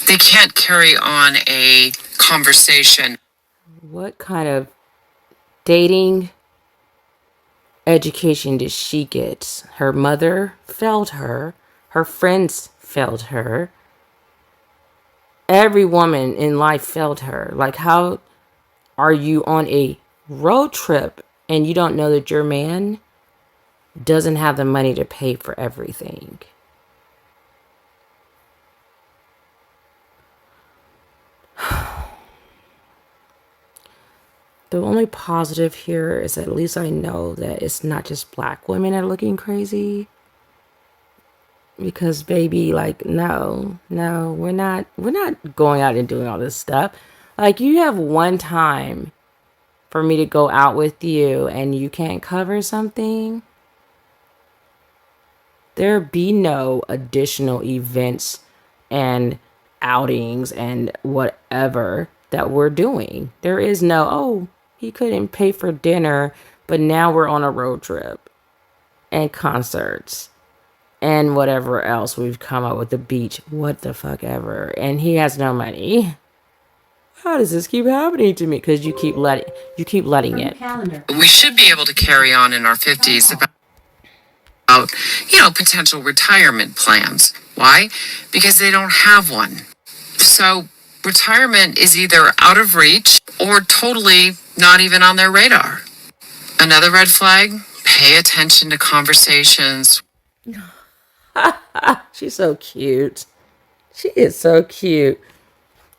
They can't carry on a conversation. What kind of dating education did she get? Her mother failed her. Her friends failed her. Every woman in life failed her. Like, how are you on a road trip and you don't know that your man doesn't have the money to pay for everything? The only positive here is at least I know that it's not just black women that are looking crazy. Because baby, like, no, we're not going out and doing all this stuff. Like, you have one time for me to go out with you and you can't cover something. There be no additional events and outings and whatever that we're doing. There is no, oh, he couldn't pay for dinner, but now we're on a road trip and concerts and whatever else we've come up with, the beach, what the fuck ever. And he has no money. How does this keep happening to me? Because you keep letting it. We should be able to carry on in our 50s about, potential retirement plans. Why? Because they don't have one. So retirement is either out of reach or totally not even on their radar. Another red flag, pay attention to conversations. She's so cute. She is so cute.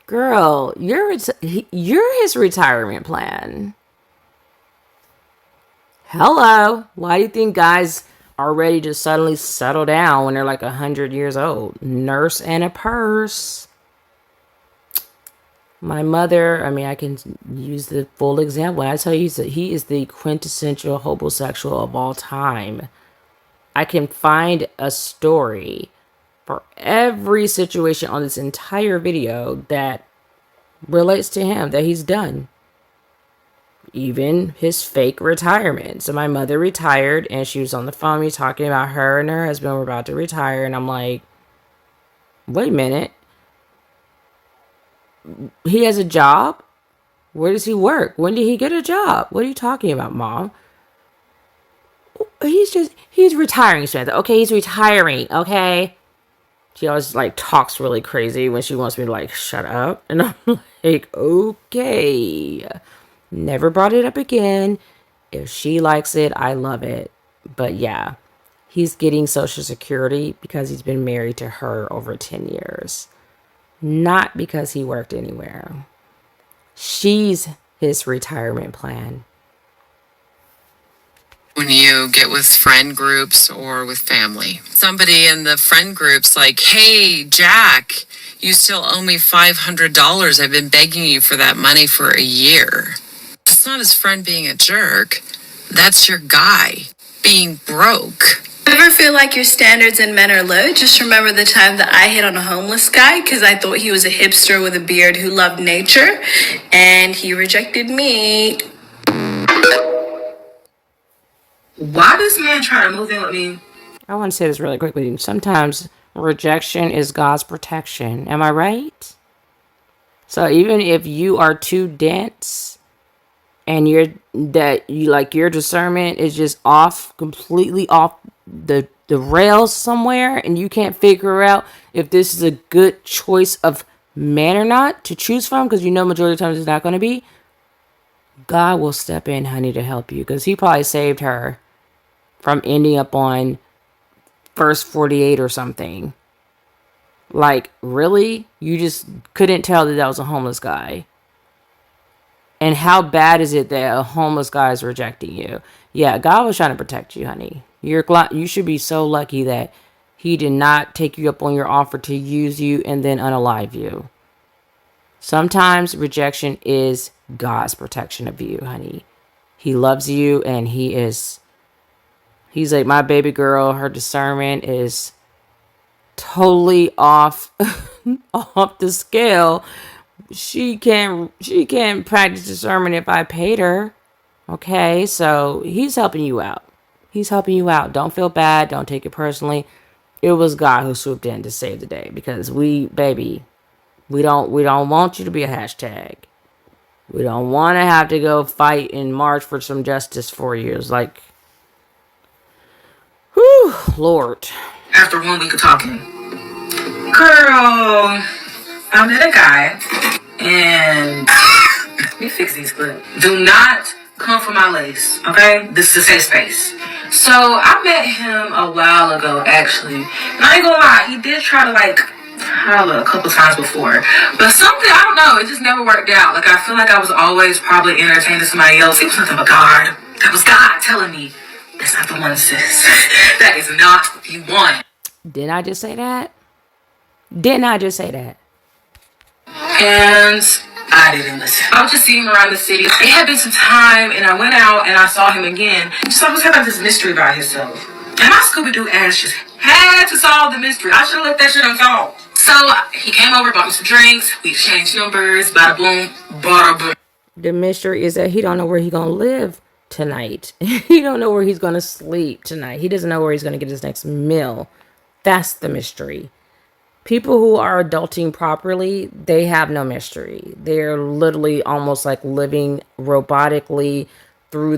Girl, you're his retirement plan. Hello. Why do you think guys are ready to suddenly settle down when they're like 100 years old? Nurse and a purse. My mother, I can use the full example. I tell you, he is the quintessential homosexual of all time. I can find a story for every situation on this entire video that relates to him, that he's done. Even his fake retirement. So my mother retired and she was on the phone with me talking about her and her husband were about to retire. And I'm like, wait a minute. He has a job? Where does he work? When did he get a job? What are you talking about, Mom? He's retiring, Samantha. Okay, he's retiring, okay? She always, talks really crazy when she wants me to, shut up. And I'm like, okay. Never brought it up again. If she likes it, I love it. But yeah, he's getting Social Security because he's been married to her over 10 years. Not because he worked anywhere. She's his retirement plan. When you get with friend groups or with family, somebody in the friend group's like, hey, Jack, you still owe me $500. I've been begging you for that money for a year. It's not his friend being a jerk. That's your guy being broke. Ever feel like your standards in men are low? Just remember the time that I hit on a homeless guy because I thought he was a hipster with a beard who loved nature, and he rejected me. Why does man try to move in with me? I want to say this really quickly. Sometimes rejection is God's protection. Am I right? So even if you are too dense and your discernment is just completely off the rails somewhere, and you can't figure out if this is a good choice of man or not to choose from, because majority of the times it's not going to be, God will step in, honey, to help you, because he probably saved her from ending up on first 48 or something. Really? You just couldn't tell that was a homeless guy? And how bad is it that a homeless guy is rejecting you? Yeah, God was trying to protect you, honey. You should be so lucky that he did not take you up on your offer to use you and then unalive you. Sometimes rejection is God's protection of you, honey. He loves you, and he's like my baby girl. Her discernment is totally off the scale. She can't practice discernment if I paid her. Okay, so he's helping you out. Don't feel bad. Don't take it personally. It was God who swooped in to save the day, because we don't want you to be a hashtag. We don't want to have to go fight and march for some justice for you. It's like, whew, Lord. After 1 week of talking, girl, I met a guy, and let me fix these clips. Do not come for my lace, okay? This is a safe space. So I met him a while ago, actually. And I ain't gonna lie, he did try to holla a couple times before. But something, I don't know, it just never worked out. Like, I feel like I was always probably entertaining somebody else. It was nothing but God. That was God telling me, that's not the one, sis. That is not what you want. Didn't I just say that? Didn't I just say that? And I didn't listen. I was just seeing him around the city. It had been some time, and I went out and I saw him again. So I was having this mystery about himself. And my Scooby-Doo ass just had to solve the mystery. I should have left that shit unsolved. So he came over, bought me some drinks. We exchanged numbers. Bada boom, bada boom. The mystery is that he don't know where he's gonna live tonight. He don't know where he's gonna sleep tonight. He doesn't know where he's gonna get his next meal. That's the mystery. People who are adulting properly, they have no mystery. They're literally almost like living robotically through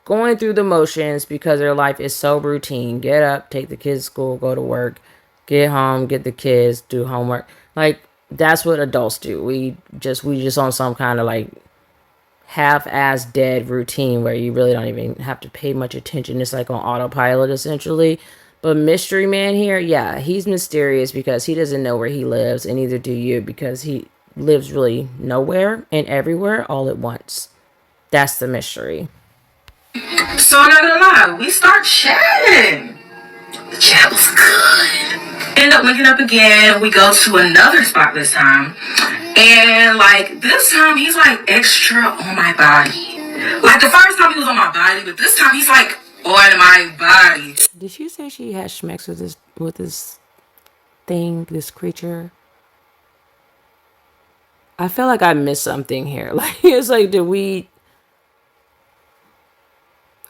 going through the motions because their life is so routine. Get up, take the kids to school, go to work, get home, get the kids, do homework. Like, that's what adults do. We just on some kind of like half-ass dead routine where you really don't even have to pay much attention. It's like on autopilot essentially. But Mystery Man here, yeah, he's mysterious because he doesn't know where he lives, and neither do you, because he lives really nowhere and everywhere all at once. That's the mystery. So I'm not gonna lie, we start chatting. The chat was good. End up linking up again. We go to another spot this time. And like this time he's like extra on my body. Like the first time he was on my body, but this time he's like on my body. Did she say she had schmex with this thing, this creature? I feel like I missed something here. Like, it's like, did we?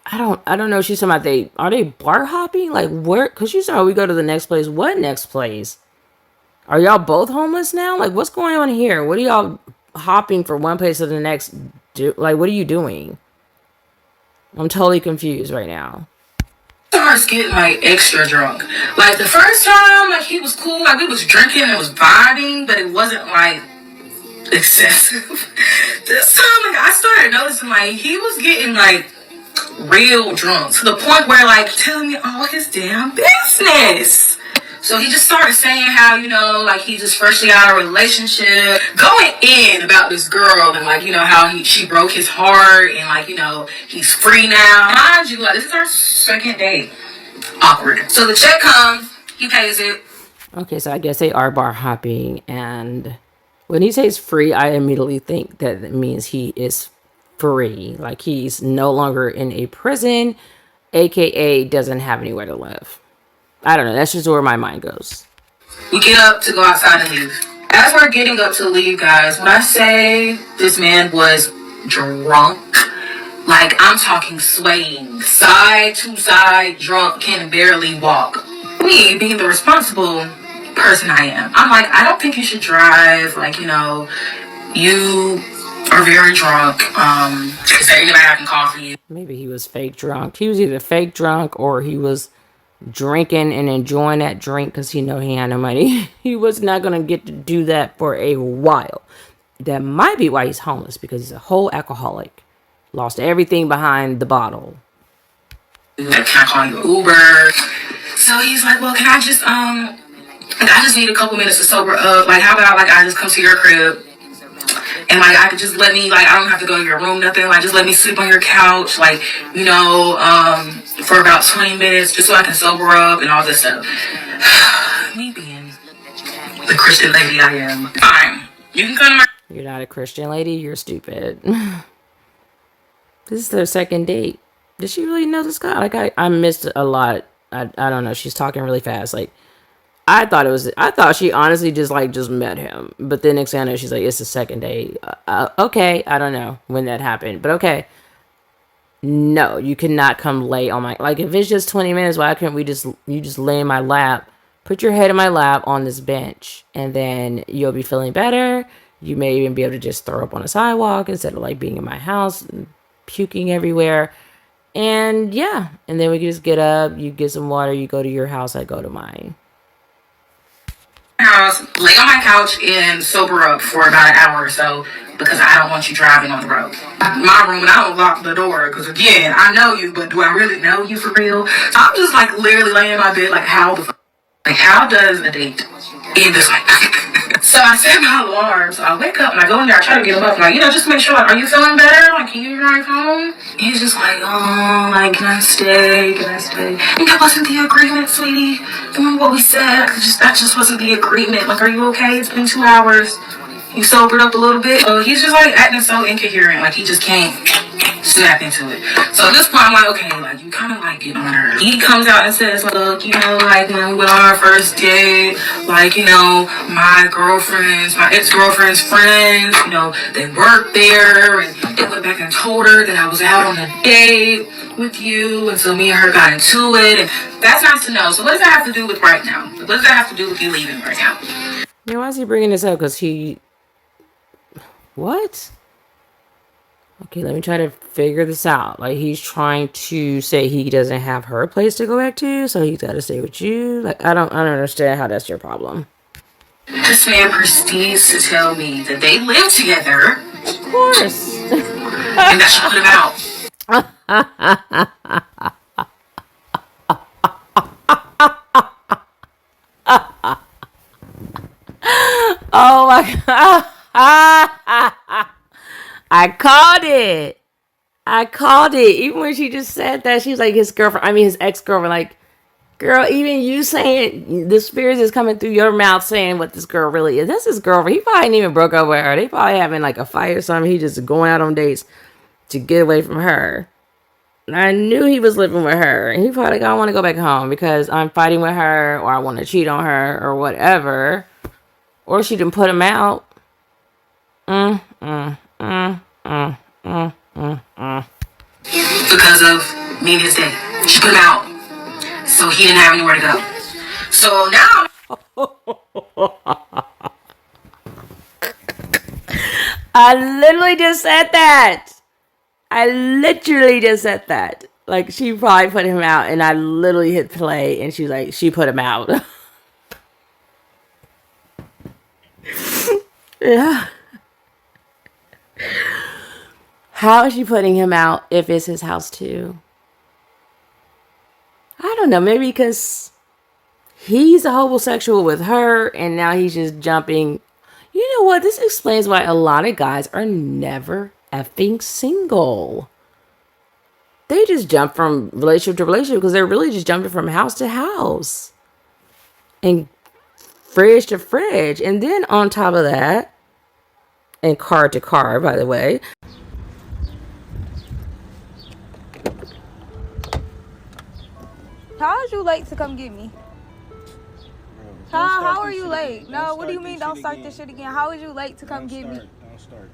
I don't know. She's talking about are they bar hopping? Like, where? Because she's saying we go to the next place. What next place? Are y'all both homeless now? Like, what's going on here? What are y'all hopping from one place to the next? Like, what are you doing? I'm totally confused right now. Starts getting like extra drunk. Like the first time, like he was cool, like we was drinking and was vibing, but it wasn't like excessive. This time, like I started noticing like he was getting like real drunk to the point where like telling me all his damn business. So he just started saying how, you know, like he's just freshly out of a relationship, going in about this girl and like, you know, how she broke his heart and like, you know, he's free now. Mind you, like this is our second date. Awkward. So the check comes, he pays it. Okay, so I guess they are bar hopping, and when he says free, I immediately think that it means he is free. Like he's no longer in a prison, aka doesn't have anywhere to live. I don't know. That's just where my mind goes. We get up to go outside and leave. As we're getting up to leave, guys, when I say this man was drunk, like I'm talking swaying, side to side, drunk, can barely walk. Me being the responsible person I am, I'm like, I don't think you should drive. Like, you know, you are very drunk. Is there anybody I can call for you? Maybe he was fake drunk. He was either fake drunk or he was drinking and enjoying that drink because he know he had no money. He was not going to get to do that for a while. That might be why he's homeless, because he's a whole alcoholic. Lost everything behind the bottle. Like, can I call you Uber? So he's like, well, can I just, like, I just need a couple minutes to sober up. Like, how about, like, I just come to your crib and, like, I could just let me, like, I don't have to go to your room, nothing. Like, just let me sleep on your couch, like, you know, for about 20 minutes just so I can sober up and all this stuff. Me being the Christian lady I am. Fine. You can come to my... You're not a Christian lady. You're stupid. This is their second date. Did she really know this guy? Like, I missed a lot. I don't know. She's talking really fast. Like, I thought she honestly just met him. But then next thing I know, she's like, it's the second date. Okay. I don't know when that happened. But okay. No, you cannot come lay on my... Like, if it's just 20 minutes, why couldn't you just lay in my lap? Put your head in my lap on this bench. And then you'll be feeling better. You may even be able to just throw up on the sidewalk instead of, like, being in my house and puking everywhere. And, yeah. And then we can just get up. You get some water. You go to your house. I go to mine. House, lay on my couch and sober up for about an hour or so because I don't want you driving on the road. My room, and I don't lock the door because, again, I know you, but do I really know you for real? So I'm just like literally laying in my bed like, how the fuck Like, how does a date end this way? So I set my alarm. So I wake up and I go in there. I try to get him up. Like, just to make sure, like, are you feeling better? Like, can you drive home? He's just like, oh, like, can I stay? Can I stay? And that wasn't the agreement, sweetie. Remember what we said? That just wasn't the agreement. Like, are you okay? It's been 2 hours. You sobered up a little bit. So he's just like acting so incoherent. Like, he just can't snap into it. So at this point, I'm like, okay, like, you kind of like get on her. He comes out and says, look, like, when we went on our first date, like, my ex-girlfriend's friends, they worked there, and they went back and told her that I was out on a date with you, and so me and her got into it, and that's nice to know. So what does that have to do with right now? What does that have to do with you leaving right now? Yeah, why is he bringing this up? Because what? Okay, let me try to figure this out. Like, he's trying to say he doesn't have her place to go back to, so he's got to stay with you. Like, I don't understand how that's your problem. This man proceeds to tell me that they live together. Of course. And that should put him out. Oh my God. I called it. Even when she just said that, she was like, his ex-girlfriend, like, girl, even you saying, the spirits is coming through your mouth saying what this girl really is. That's his girlfriend. He probably ain't even broke up with her. They probably having like a fight or something. He just going out on dates to get away from her. And I knew he was living with her. And he probably like, I don't want to go back home because I'm fighting with her, or I want to cheat on her, or whatever. Or she didn't put him out. Because of me and his date. She put him out. So he didn't have anywhere to go. So now... I literally just said that. Like, she probably put him out, and I literally hit play, and she's like, she put him out. Yeah. How is she putting him out if it's his house too? I don't know. Maybe because he's a homosexual with her, and now he's just jumping. You know what? This explains why a lot of guys are never effing single. They just jump from relationship to relationship because they're really just jumping from house to house and fridge to fridge. And then on top of that, and car to car, by the way. How is you late to come get me? How are you late? No, what do you mean don't start this shit again? How is you late to come get me? Don't start, man.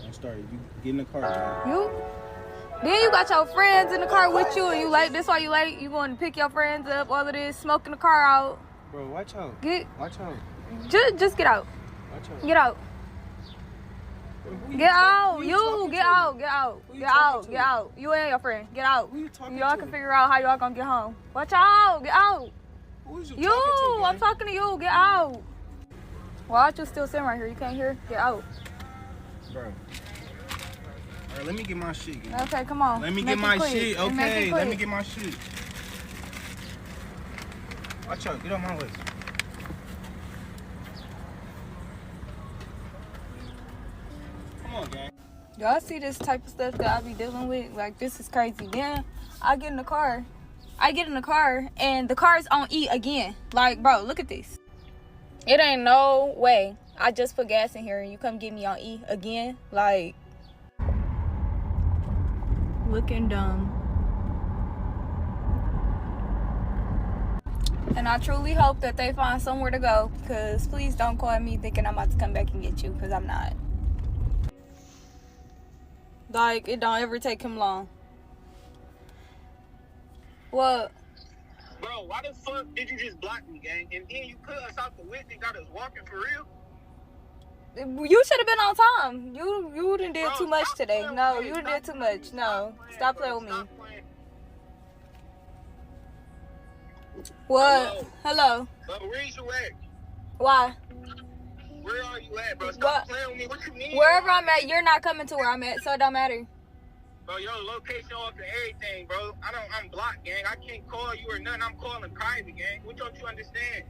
Don't start. You get in the car, man. You? Then you got your friends in the car with you and you late. That's why you late. You going to pick your friends up, all of this, smoking the car out. Bro, watch out. Watch out. Just get out. Watch out. Get out. Get out. You get out. Get out. Get out. Get out. You and your friend. Get out. Y'all can figure out how y'all gonna get home. Watch out. Get out. You. I'm talking to you. Get out. Why aren't you still sitting right here? You can't hear? Get out. Bro. All right, let me get my shit. Gang. Okay, come on. Let me get my shit. Okay, let me get my shit. Watch out. Get on my way. Come on, gang. Y'all see this type of stuff that I be dealing with? Like, this is crazy. Then I get in the car, and the car is on E again. Like, bro, look at this. It ain't no way I just put gas in here and you come get me on E again. Like, looking dumb. And I truly hope that they find somewhere to go, because please don't call me thinking I'm about to come back and get you, because I'm not. Like, it don't ever take him long. What? Bro, why the fuck did you just block me, gang? And then you cut us off the whip and got us walking for real? You should have been on time. You done did too much today. No, you done did too much. No, stop playing with me. What? Hello? Where's you at? Why? Where are you at, bro? Stop playing with me. What you need? Wherever I'm at, you're not coming to where I'm at, so it don't matter. Bro, your location off and everything, bro. I'm blocked, gang. I can't call you or nothing. I'm calling private, gang. What don't you understand?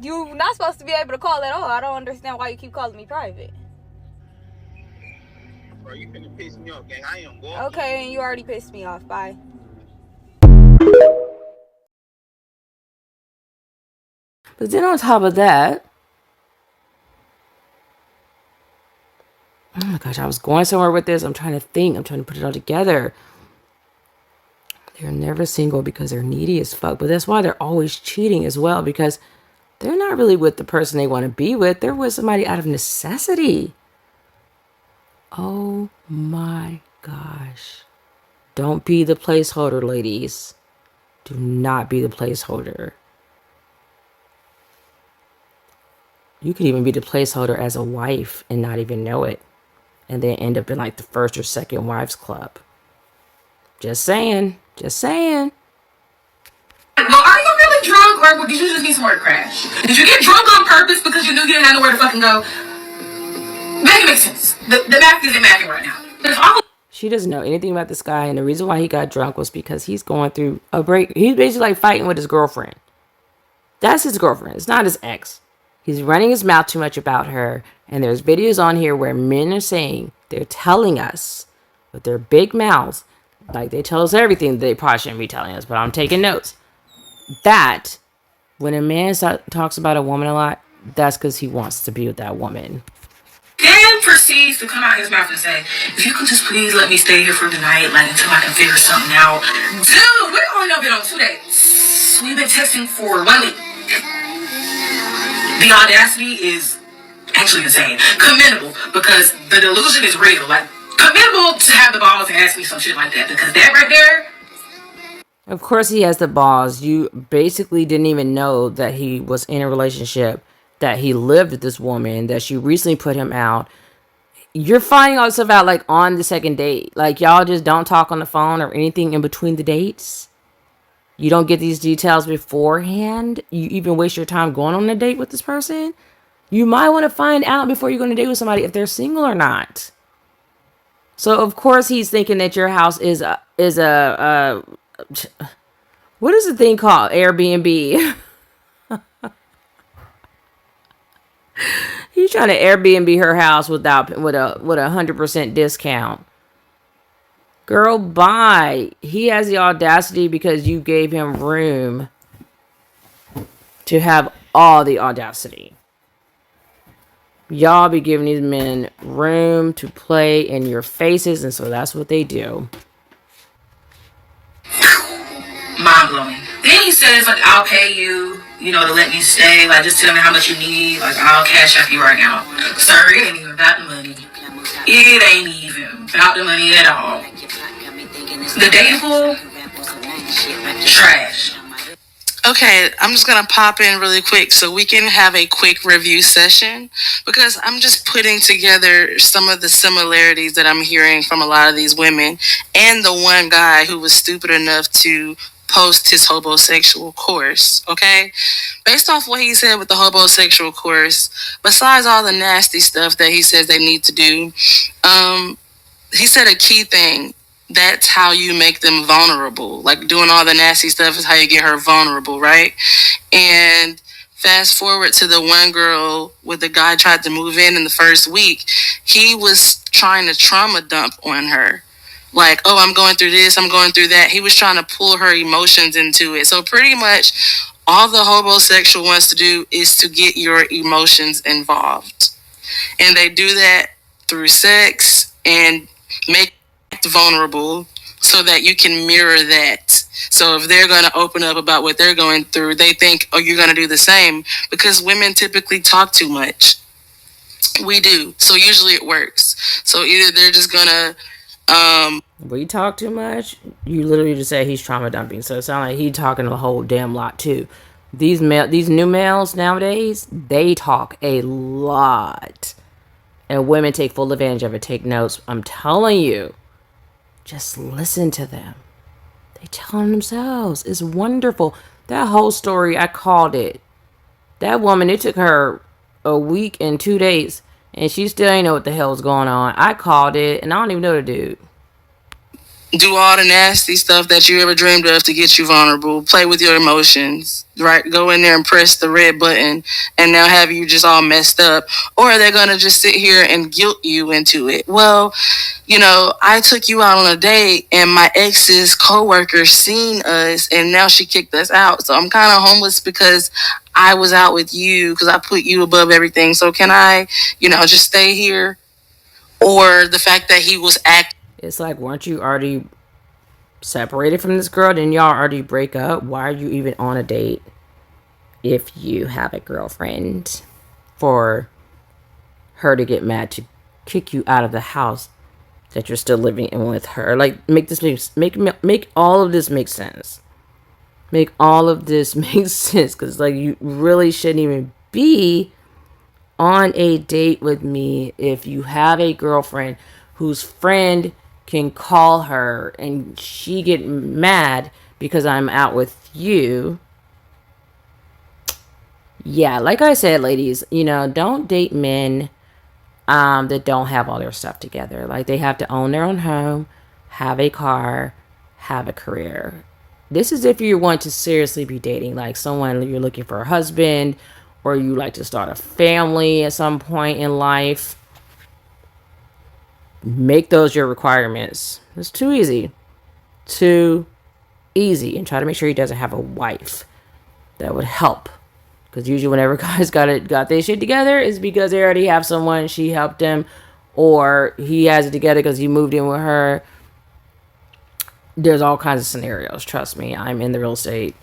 You're not supposed to be able to call at all. I don't understand why you keep calling me private. Bro, you finna piss me off, gang. I am walking. Okay, and you already pissed me off. Bye. But then on top of that, oh my gosh, I was going somewhere with this. I'm trying to think. I'm trying to put it all together. They're never single because they're needy as fuck. But that's why they're always cheating as well, because they're not really with the person they want to be with. They're with somebody out of necessity. Oh my gosh. Don't be the placeholder, ladies. Do not be the placeholder. You could even be the placeholder as a wife and not even know it. And then end up in like the first or second wives club. Just saying. Just saying. Well, are you really drunk, or did you just need somewhere to crash? Did you get drunk on purpose because you knew you didn't have nowhere to fucking go? Make it make sense. The math isn't mathing right now. There's all. She doesn't know anything about this guy, and the reason why he got drunk was because he's going through a break. He's basically like fighting with his girlfriend. That's his girlfriend. It's not his ex. He's running his mouth too much about her, and there's videos on here where men are saying, they're telling us with their big mouths, like they tell us everything they probably shouldn't be telling us, but I'm taking notes, that when a man talks about a woman a lot, that's because he wants to be with that woman. Then proceeds to come out his mouth and say, if you could just please let me stay here for the night, like until I can figure something out. Dude, we're only been on 2 days. We've been texting for 1 week. The audacity is actually insane. Commendable, because the delusion is real. Like, commendable to have the balls to ask me some shit like that, because that right there. Of course he has the balls. You basically didn't even know that he was in a relationship, that he lived with this woman, that she recently put him out. You're finding all this stuff out like on the second date. Like y'all just don't talk on the phone or anything in between the dates. You don't get these details beforehand. You even waste your time going on a date with this person. You might want to find out before you go on a date with somebody if they're single or not. So of course he's thinking that your house is a what is the thing called? Airbnb. He's trying to Airbnb her house with a 100% discount. Girl, bye. He has the audacity because you gave him room to have all the audacity. Y'all be giving these men room to play in your faces, and so that's what they do. Mind blowing. Then he says, like, I'll pay you, to let me stay. Like, just tell me how much you need. Like, I'll cash out you right now. Sir, it ain't even about the money. It ain't even about the money at all. The dating pool, trash. Okay, I'm just gonna pop in really quick so we can have a quick review session, because I'm just putting together some of the similarities that I'm hearing from a lot of these women and the one guy who was stupid enough to post his Hobosexual course. Okay, based off what he said with the Hobosexual course, besides all the nasty stuff that he says they need to do, he said a key thing. That's how you make them vulnerable. Like doing all the nasty stuff is how you get her vulnerable, right? And fast forward to the one girl where the guy tried to move in the first week. He was trying to trauma dump on her. Like, oh, I'm going through this, I'm going through that. He was trying to pull her emotions into it. So pretty much all the Hobosexual wants to do is to get your emotions involved. And they do that through sex and make vulnerable so that you can mirror that. So if they're going to open up about what they're going through, they think, oh, you're going to do the same, because women typically talk too much. We do. So usually it works. So either they're just going to we talk too much. You literally just say he's trauma dumping. So it sounds like he's talking a whole damn lot too. These new males nowadays, they talk a lot. And women take full advantage of it. Take notes. I'm telling you. Just listen to them. They tell them themselves. It's wonderful. That whole story, I called it. That woman, it took her a week and 2 days, and she still ain't know what the hell was going on. I called it, and I don't even know the dude. do all the nasty stuff that you ever dreamed of to get you vulnerable, play with your emotions, right? Go in there and press the red button and now have you just all messed up. Or they're going to just sit here and guilt you into it. Well, you know, I took you out on a date and my ex's coworker seen us and now she kicked us out. So I'm kind of homeless because I was out with you because I put you above everything. So can I, you know, just stay here? Or the fact that he was acting. It's like, weren't you already separated from this girl? Didn't y'all already break up? Why are you even on a date if you have a girlfriend? For her to get mad to kick you out of the house that you're still living in with her. Like, make all of this make sense. Make all of this make sense. Because, like, you really shouldn't even be on a date with me if you have a girlfriend whose friend can call her and she get mad because I'm out with you. Yeah, like I said, ladies, you know, don't date men that don't have all their stuff together. Like, they have to own their own home, have a car, have a career. This is if you want to seriously be dating, like someone you're looking for a husband, or you like to start a family at some point in life. Make those your requirements. It's too easy. Too easy. And try to make sure he doesn't have a wife. That would help. Because usually whenever guys got their shit together, it's because they already have someone, she helped him, or he has it together because he moved in with her. There's all kinds of scenarios. Trust me, I'm in the real estate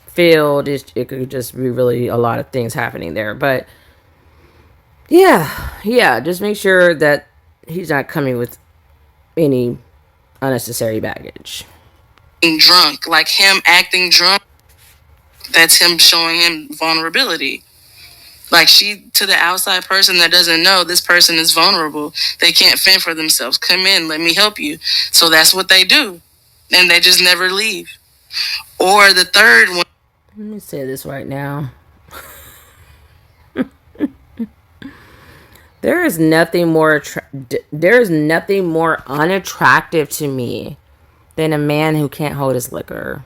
field. It could just be really a lot of things happening there. But yeah, just make sure that he's not coming with any unnecessary baggage. Drunk, like him acting drunk, that's him showing him vulnerability. Like, she, to the outside person that doesn't know, this person is vulnerable. They can't fend for themselves. Come in, let me help you. So that's what they do. And they just never leave. Or the third one. Let me say this right now. There is nothing more unattractive to me than a man who can't hold his liquor.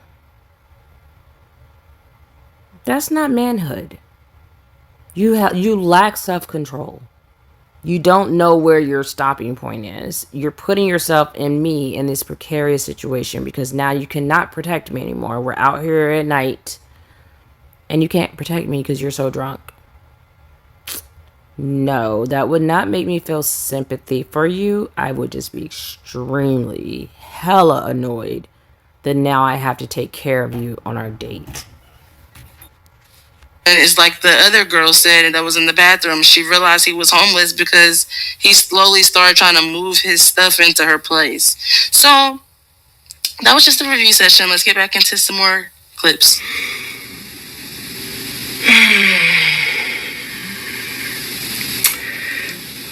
That's not manhood. You lack self-control. You don't know where your stopping point is. You're putting yourself and me in this precarious situation because now you cannot protect me anymore. We're out here at night and you can't protect me because you're so drunk. No, that would not make me feel sympathy for you. I would just be extremely hella annoyed that now I have to take care of you on our date. And it's like the other girl said that was in the bathroom. She realized he was homeless because he slowly started trying to move his stuff into her place. So that was just a review session. Let's get back into some more clips.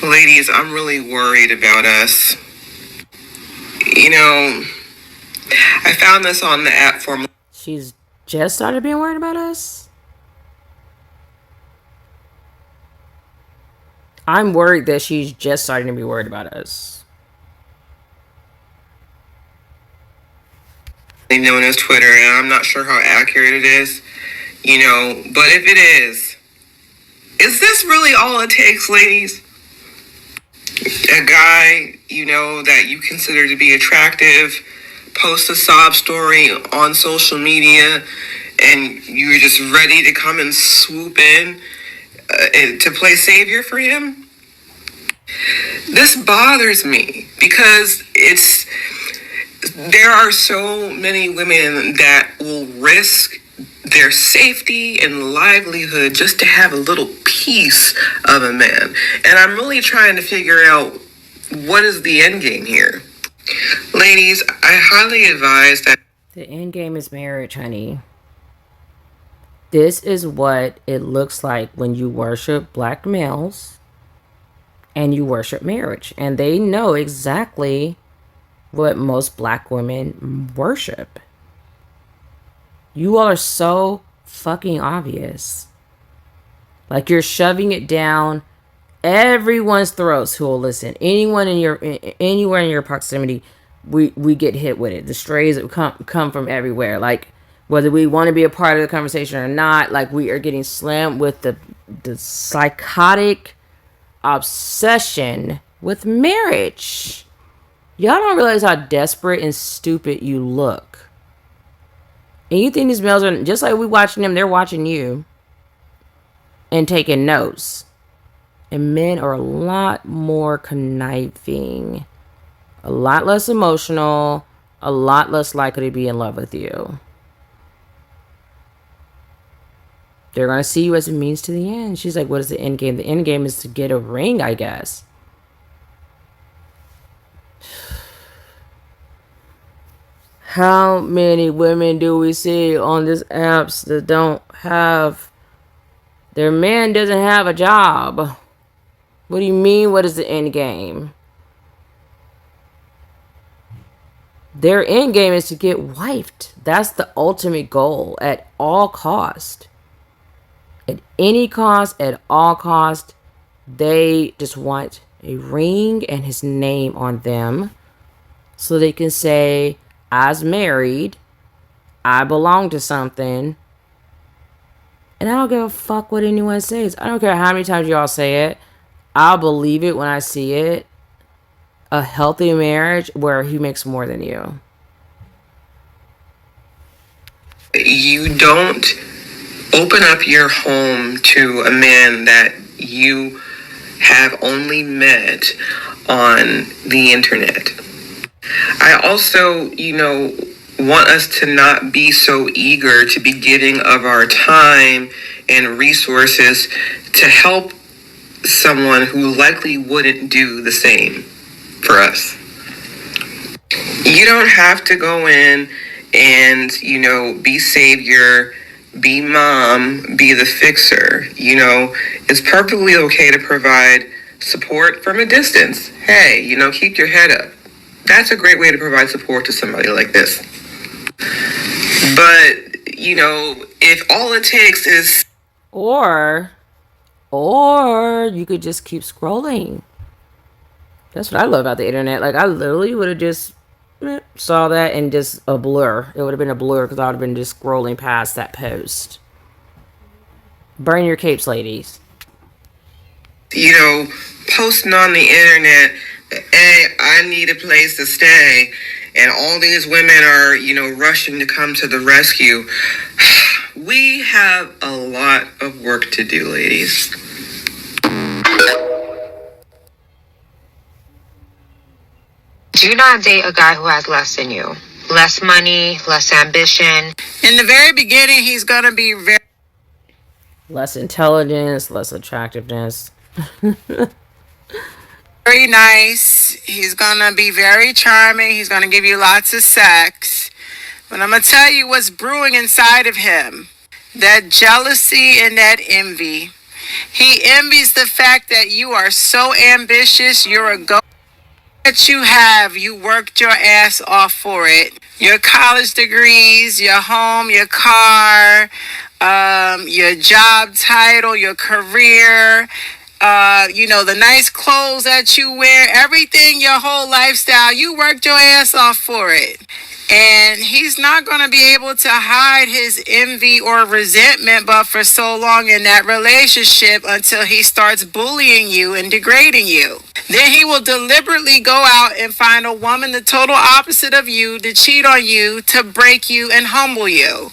Ladies, I'm really worried about us. You know, I found this on the app for... She's just started being worried about us? I'm worried that she's just starting to be worried about us. Known as Twitter, and I'm not sure how accurate it is, you know, but if it is this really all it takes, ladies? A guy, you know, that you consider to be attractive, post a sob story on social media, and you're just ready to come and swoop in to play savior for him? This bothers me because there are so many women that will risk their safety and livelihood just to have a little piece of a man. And I'm really trying to figure out what is the end game here. Ladies, I highly advise that... The end game is marriage, honey. This is what it looks like when you worship black males and you worship marriage. And they know exactly what most black women worship. You all are so fucking obvious. Like, you're shoving it down everyone's throats who will listen. Anywhere in your proximity we get hit with it. The strays come from everywhere. Like, whether we want to be a part of the conversation or not, like, we are getting slammed with the psychotic obsession with marriage. Y'all don't realize how desperate and stupid you look. And you think these males are, just like we watching them, they're watching you and taking notes. And men are a lot more conniving, a lot less emotional, a lot less likely to be in love with you. They're going to see you as a means to the end. She's like, what is the end game? The end game is to get a ring, I guess. How many women do we see on these apps that don't have, their man doesn't have a job? What do you mean, what is the end game? Their end game is to get wifed. That's the ultimate goal at all cost. At any cost, at all cost, they just want a ring and his name on them so they can say, I's married, I belong to something, and I don't give a fuck what anyone says. I don't care how many times y'all say it. I'll believe it when I see it. A healthy marriage where he makes more than you. You don't open up your home to a man that you have only met on the internet. I also, want us to not be so eager to be giving of our time and resources to help someone who likely wouldn't do the same for us. You don't have to go in and, be savior, be mom, be the fixer. It's perfectly okay to provide support from a distance. Hey, keep your head up. That's a great way to provide support to somebody like this. But, if all it takes is... Or you could just keep scrolling. That's what I love about the internet. Like, I literally would have just saw that and just a blur. It would have been a blur because I would have been just scrolling past that post. Burn your capes, ladies. Posting on the internet, hey, I need a place to stay, and all these women are, rushing to come to the rescue. We have a lot of work to do, ladies. Do not date a guy who has less than you. Less money, less ambition. In the very beginning, he's going to be less intelligence, less attractiveness. very nice. He's going to be very charming. He's going to give you lots of sex. But I'm going to tell you what's brewing inside of him. That jealousy and that envy. He envies the fact that you are so ambitious. You're a go that you have. You worked your ass off for it. Your college degrees, your home, your car, your job title, your career, the nice clothes that you wear, everything, your whole lifestyle, you worked your ass off for it. And he's not going to be able to hide his envy or resentment, but for so long in that relationship until he starts bullying you and degrading you. Then he will deliberately go out and find a woman the total opposite of you to cheat on you, to break you and humble you.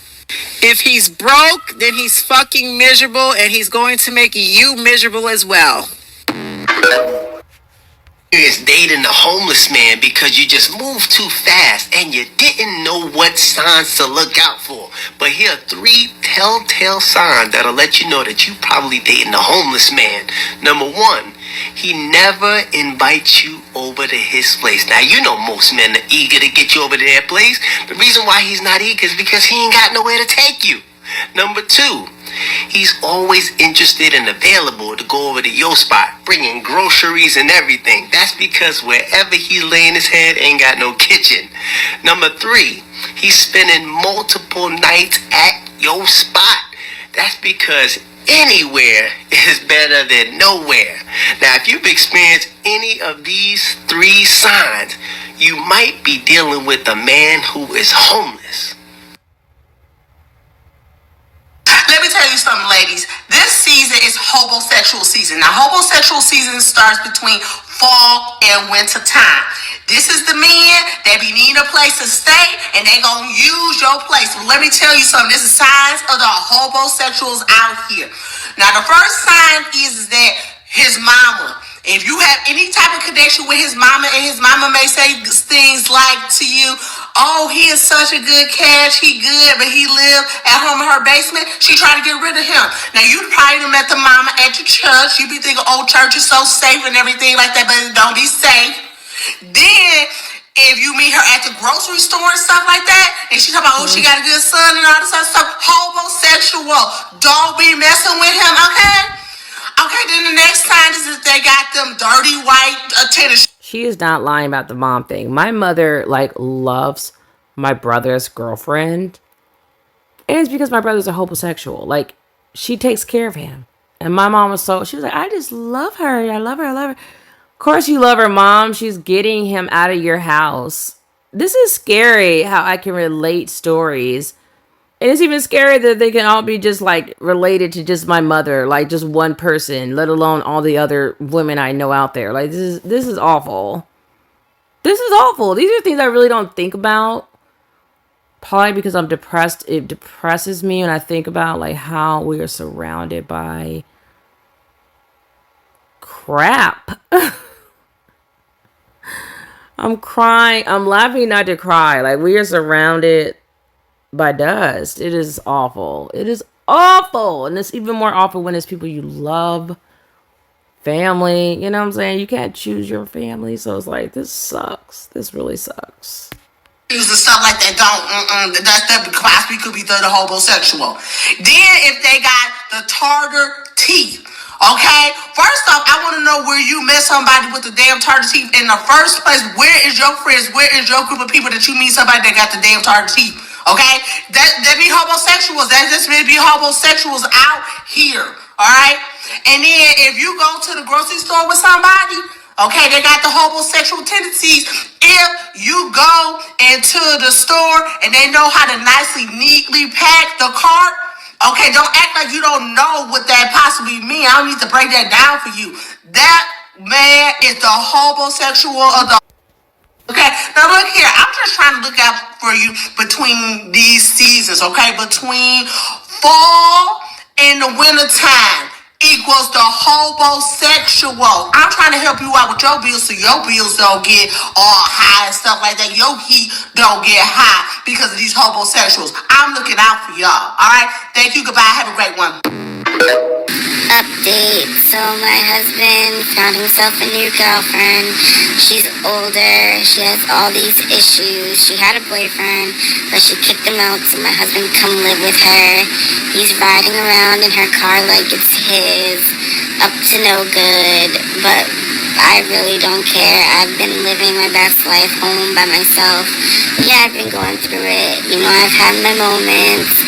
If he's broke, then he's fucking miserable, and he's going to make you miserable as well. Is dating a homeless man because you just moved too fast and you didn't know what signs to look out for. But here are 3 telltale signs that'll let you know that you probably dating a homeless man. Number 1, he never invites you over to his place. Now, most men are eager to get you over to their place. The reason why he's not eager is because he ain't got nowhere to take you. Number 2, he's always interested and available to go over to your spot, bringing groceries and everything. That's because wherever he's laying his head ain't got no kitchen. Number 3, he's spending multiple nights at your spot. That's because anywhere is better than nowhere. Now, if you've experienced any of these 3 signs, you might be dealing with a man who is homeless. Let me tell you something, ladies. This season is hobosexual season. Now, hobosexual season starts between fall and winter time. This is the men that be needing a place to stay, and they gonna use your place. But let me tell you something. This is signs of the hobosexuals out here. Now, the first sign is that his mama. If you have any type of connection with his mama, and his mama may say things like to you, oh, he is such a good catch, he good, but he live at home in her basement, she trying to get rid of him. Now, you probably met the mama at your church. You be thinking, oh, church is so safe and everything like that, but it don't be safe. Then, if you meet her at the grocery store and stuff like that, and she talking about, oh, she got a good son and all this other stuff, hobosexual. Don't be messing with him, okay? Okay, then the next sign is that they got them dirty white tennis. She is not lying about the mom thing. My mother, like, loves my brother's girlfriend. And it's because my brother's a homosexual. Like, she takes care of him. And my mom was she was like, I just love her. I love her. I love her. Of course you love her, Mom. She's getting him out of your house. This is scary how I can relate stories. And it's even scary that they can all be just like related to just my mother, like just one person, let alone all the other women I know out there. Like this is awful. This is awful. These are things I really don't think about. Probably because I'm depressed. It depresses me when I think about like how we are surrounded by crap. I'm crying. I'm laughing not to cry. Like we are surrounded by dust. It is awful. It is awful. And it's even more awful when it's people you love, family. You know what I'm saying? You can't choose your family. So it's like, this sucks. This really sucks. And stuff like that that possibly could be the hobosexual. Then if they got the tartar teeth, okay? First off, I want to know where you met somebody with the damn tartar teeth in the first place. Where is your friends? Where is your group of people that you meet somebody that got the damn tartar teeth? Okay? That be homosexuals. That just may be homosexuals out here. Alright? And then if you go to the grocery store with somebody, okay, they got the homosexual tendencies. If you go into the store and they know how to nicely, neatly pack the cart, okay, don't act like you don't know what that possibly means. I don't need to break that down for you. That man is the homosexual of the... Okay, now look here. I'm just trying to look out for you between these seasons, okay? Between fall and the winter time equals the hobosexual. I'm trying to help you out with your bills so your bills don't get all high and stuff like that. Your heat don't get high because of these hobosexuals. I'm looking out for y'all, all right? Thank you. Goodbye. Have a great one. Update. So my husband found himself a new girlfriend. She's older. She has all these issues. She had a boyfriend, but she kicked him out, so my husband come live with her. He's riding around in her car like it's his. Up to no good, but I really don't care. I've been living my best life home by myself. Yeah, I've been going through it. You know, I've had my moments.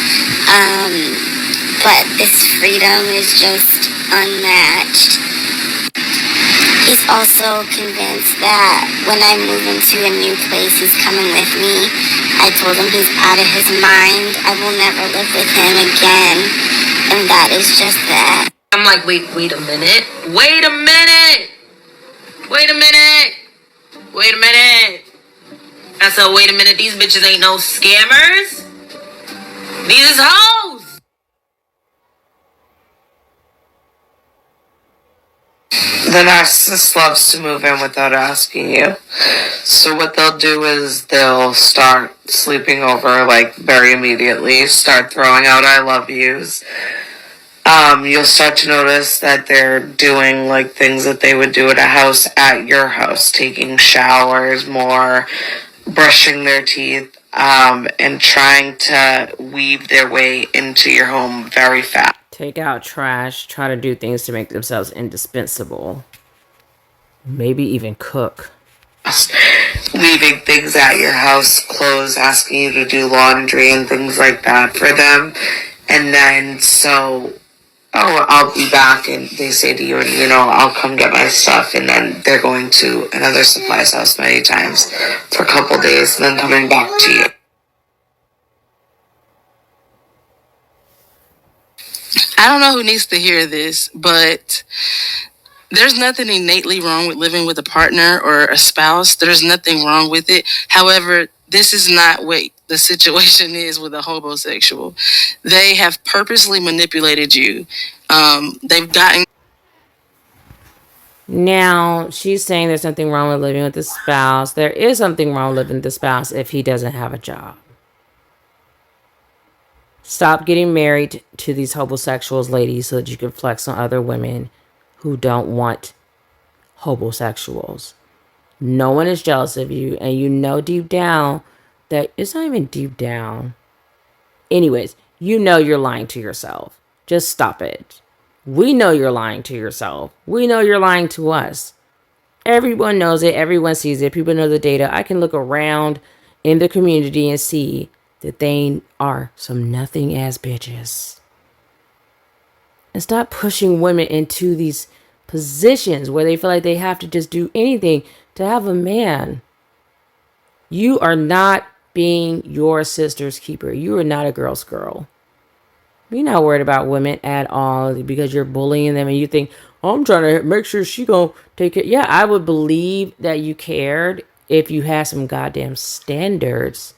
But this freedom is just unmatched. He's also convinced that when I move into a new place, he's coming with me. I told him he's out of his mind. I will never live with him again. And that is just that. I'm like, wait a minute. Wait a minute. Wait a minute. Wait a minute. I said, wait a minute. These bitches ain't no scammers. These is hoes. The narcissist loves to move in without asking you. So what they'll do is they'll start sleeping over like very immediately, start throwing out I love yous. You'll start to notice that they're doing like things that they would do at your house, taking showers more, brushing their teeth, and trying to weave their way into your home very fast. Take out trash, try to do things to make themselves indispensable. Maybe even cook. Leaving things at your house, clothes, asking you to do laundry and things like that for them. And then so oh, I'll be back, and they say to you, you know, I'll come get my stuff, and then they're going to another supplies house many times for a couple days, and then coming back to you. I don't know who needs to hear this, but there's nothing innately wrong with living with a partner or a spouse. There's nothing wrong with it. However, this is not what the situation is with a hobosexual. They have purposely manipulated you. They've gotten. Now, she's saying there's nothing wrong with living with the spouse. There is something wrong with living with the spouse if he doesn't have a job. Stop getting married to these hobosexuals, ladies, so that you can flex on other women who don't want hobosexuals. No one is jealous of you, and you know deep down that it's not even deep down. Anyways, you know you're lying to yourself. Just stop it. We know you're lying to yourself. We know you're lying to us. Everyone knows it. Everyone sees it. People know the data. I can look around in the community and see that they are some nothing ass bitches. And stop pushing women into these positions where they feel like they have to just do anything to have a man. You are not being your sister's keeper. You are not a girl's girl. You're not worried about women at all because you're bullying them and you think, oh, I'm trying to make sure she gonna take it. Yeah, I would believe that you cared if you had some goddamn standards,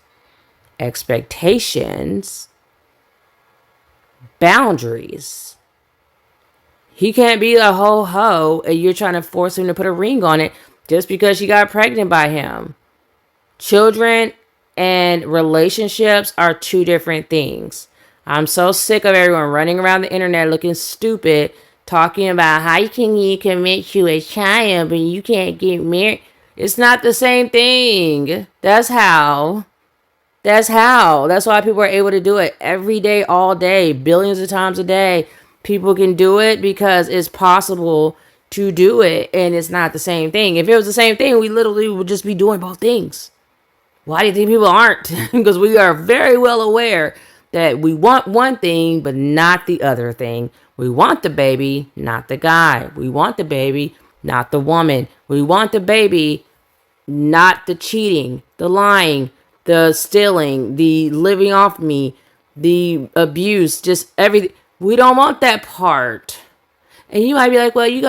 expectations, boundaries. He can't be a ho-ho and you're trying to force him to put a ring on it just because she got pregnant by him. Children and relationships are two different things. I'm so sick of everyone running around the internet looking stupid, talking about how can you commit to a child but you can't get married. It's not the same thing. That's how. That's why people are able to do it every day, all day, billions of times a day. People can do it because it's possible to do it, and it's not the same thing. If it was the same thing, we literally would just be doing both things. Why do you think people aren't? Because we are very well aware that we want one thing, but not the other thing. We want the baby, not the guy. We want the baby, not the woman. We want the baby, not the cheating, the lying, the stealing, the living off me, the abuse, just everything. We don't want that part. And you might be like, well, you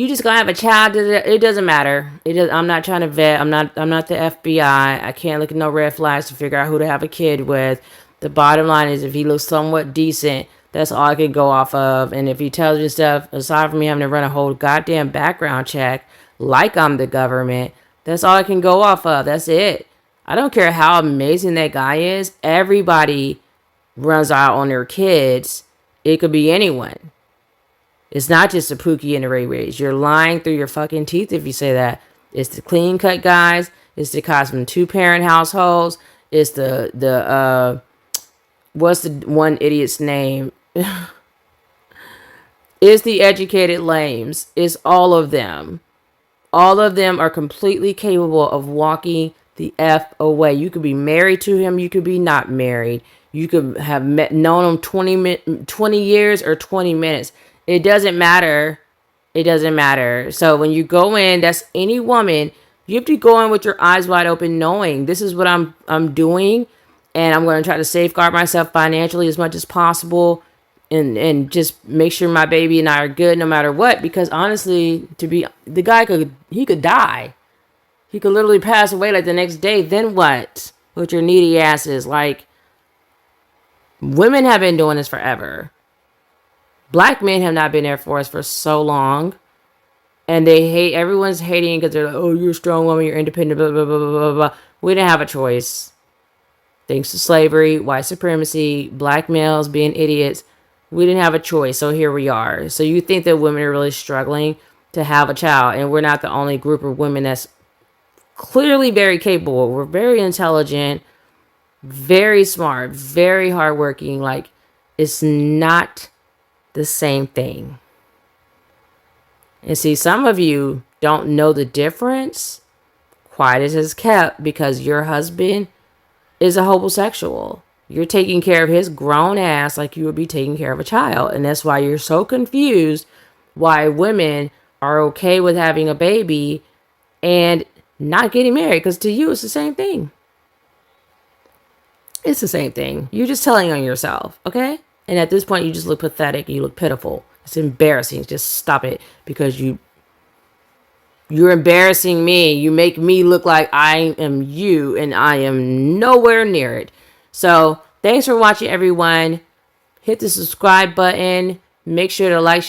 just gonna have a child. It doesn't matter. I'm not trying to vet. I'm not the FBI. I can't look at no red flags to figure out who to have a kid with. The bottom line is if he looks somewhat decent, that's all I can go off of. And if he tells you stuff, aside from me having to run a whole goddamn background check, like I'm the government, that's all I can go off of. That's it. I don't care how amazing that guy is. Everybody runs out on their kids. It could be anyone. It's not just the Pookie and the Ray Rays. You're lying through your fucking teeth if you say that. It's the clean cut guys. It's the guys from 2-parent households. It's the what's the one idiot's name? It's the educated lames. It's all of them. All of them are completely capable of walking the F away. You could be married to him. You could be not married. You could have known him 20 years or 20 minutes. It doesn't matter. It doesn't matter. So when you go in, that's any woman, you have to go in with your eyes wide open, knowing this is what I'm doing, and I'm going to try to safeguard myself financially as much as possible, and just make sure my baby and I are good no matter what. Because honestly, the guy could die. He could literally pass away like the next day. Then what? With your needy asses. Like, women have been doing this forever. Black men have not been there for us for so long. And everyone's hating because they're like, oh, you're a strong woman, you're independent, blah, blah, blah, blah, blah, blah. We didn't have a choice. Thanks to slavery, white supremacy, black males being idiots, we didn't have a choice. So here we are. So you think that women are really struggling to have a child. And we're not the only group of women that's clearly very capable. We're very intelligent, very smart, very hardworking. Like, it's not the same thing. And see, some of you don't know the difference. Quiet as is kept because your husband is a homosexual. You're taking care of his grown ass like you would be taking care of a child. And that's why you're so confused why women are okay with having a baby and not getting married. Because to you, it's the same thing. It's the same thing. You're just telling on yourself, okay? And at this point, you just look pathetic. You look pitiful. It's embarrassing. Just stop it, because you're embarrassing me. You make me look like I am you, and I am nowhere near it. So thanks for watching, everyone. Hit the subscribe button. Make sure to like,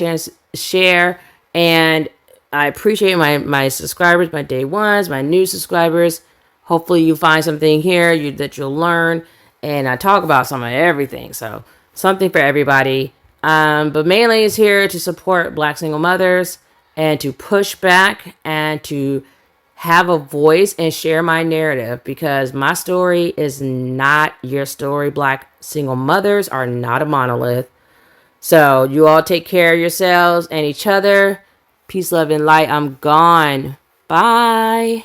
share. And I appreciate my subscribers, my day ones, my new subscribers. Hopefully you find something here that you'll learn. And I talk about some of everything. So something for everybody. But mainly it's here to support Black single mothers and to push back and to have a voice and share my narrative, because my story is not your story. Black single mothers are not a monolith. So you all take care of yourselves and each other. Peace, love, and light. I'm gone. Bye.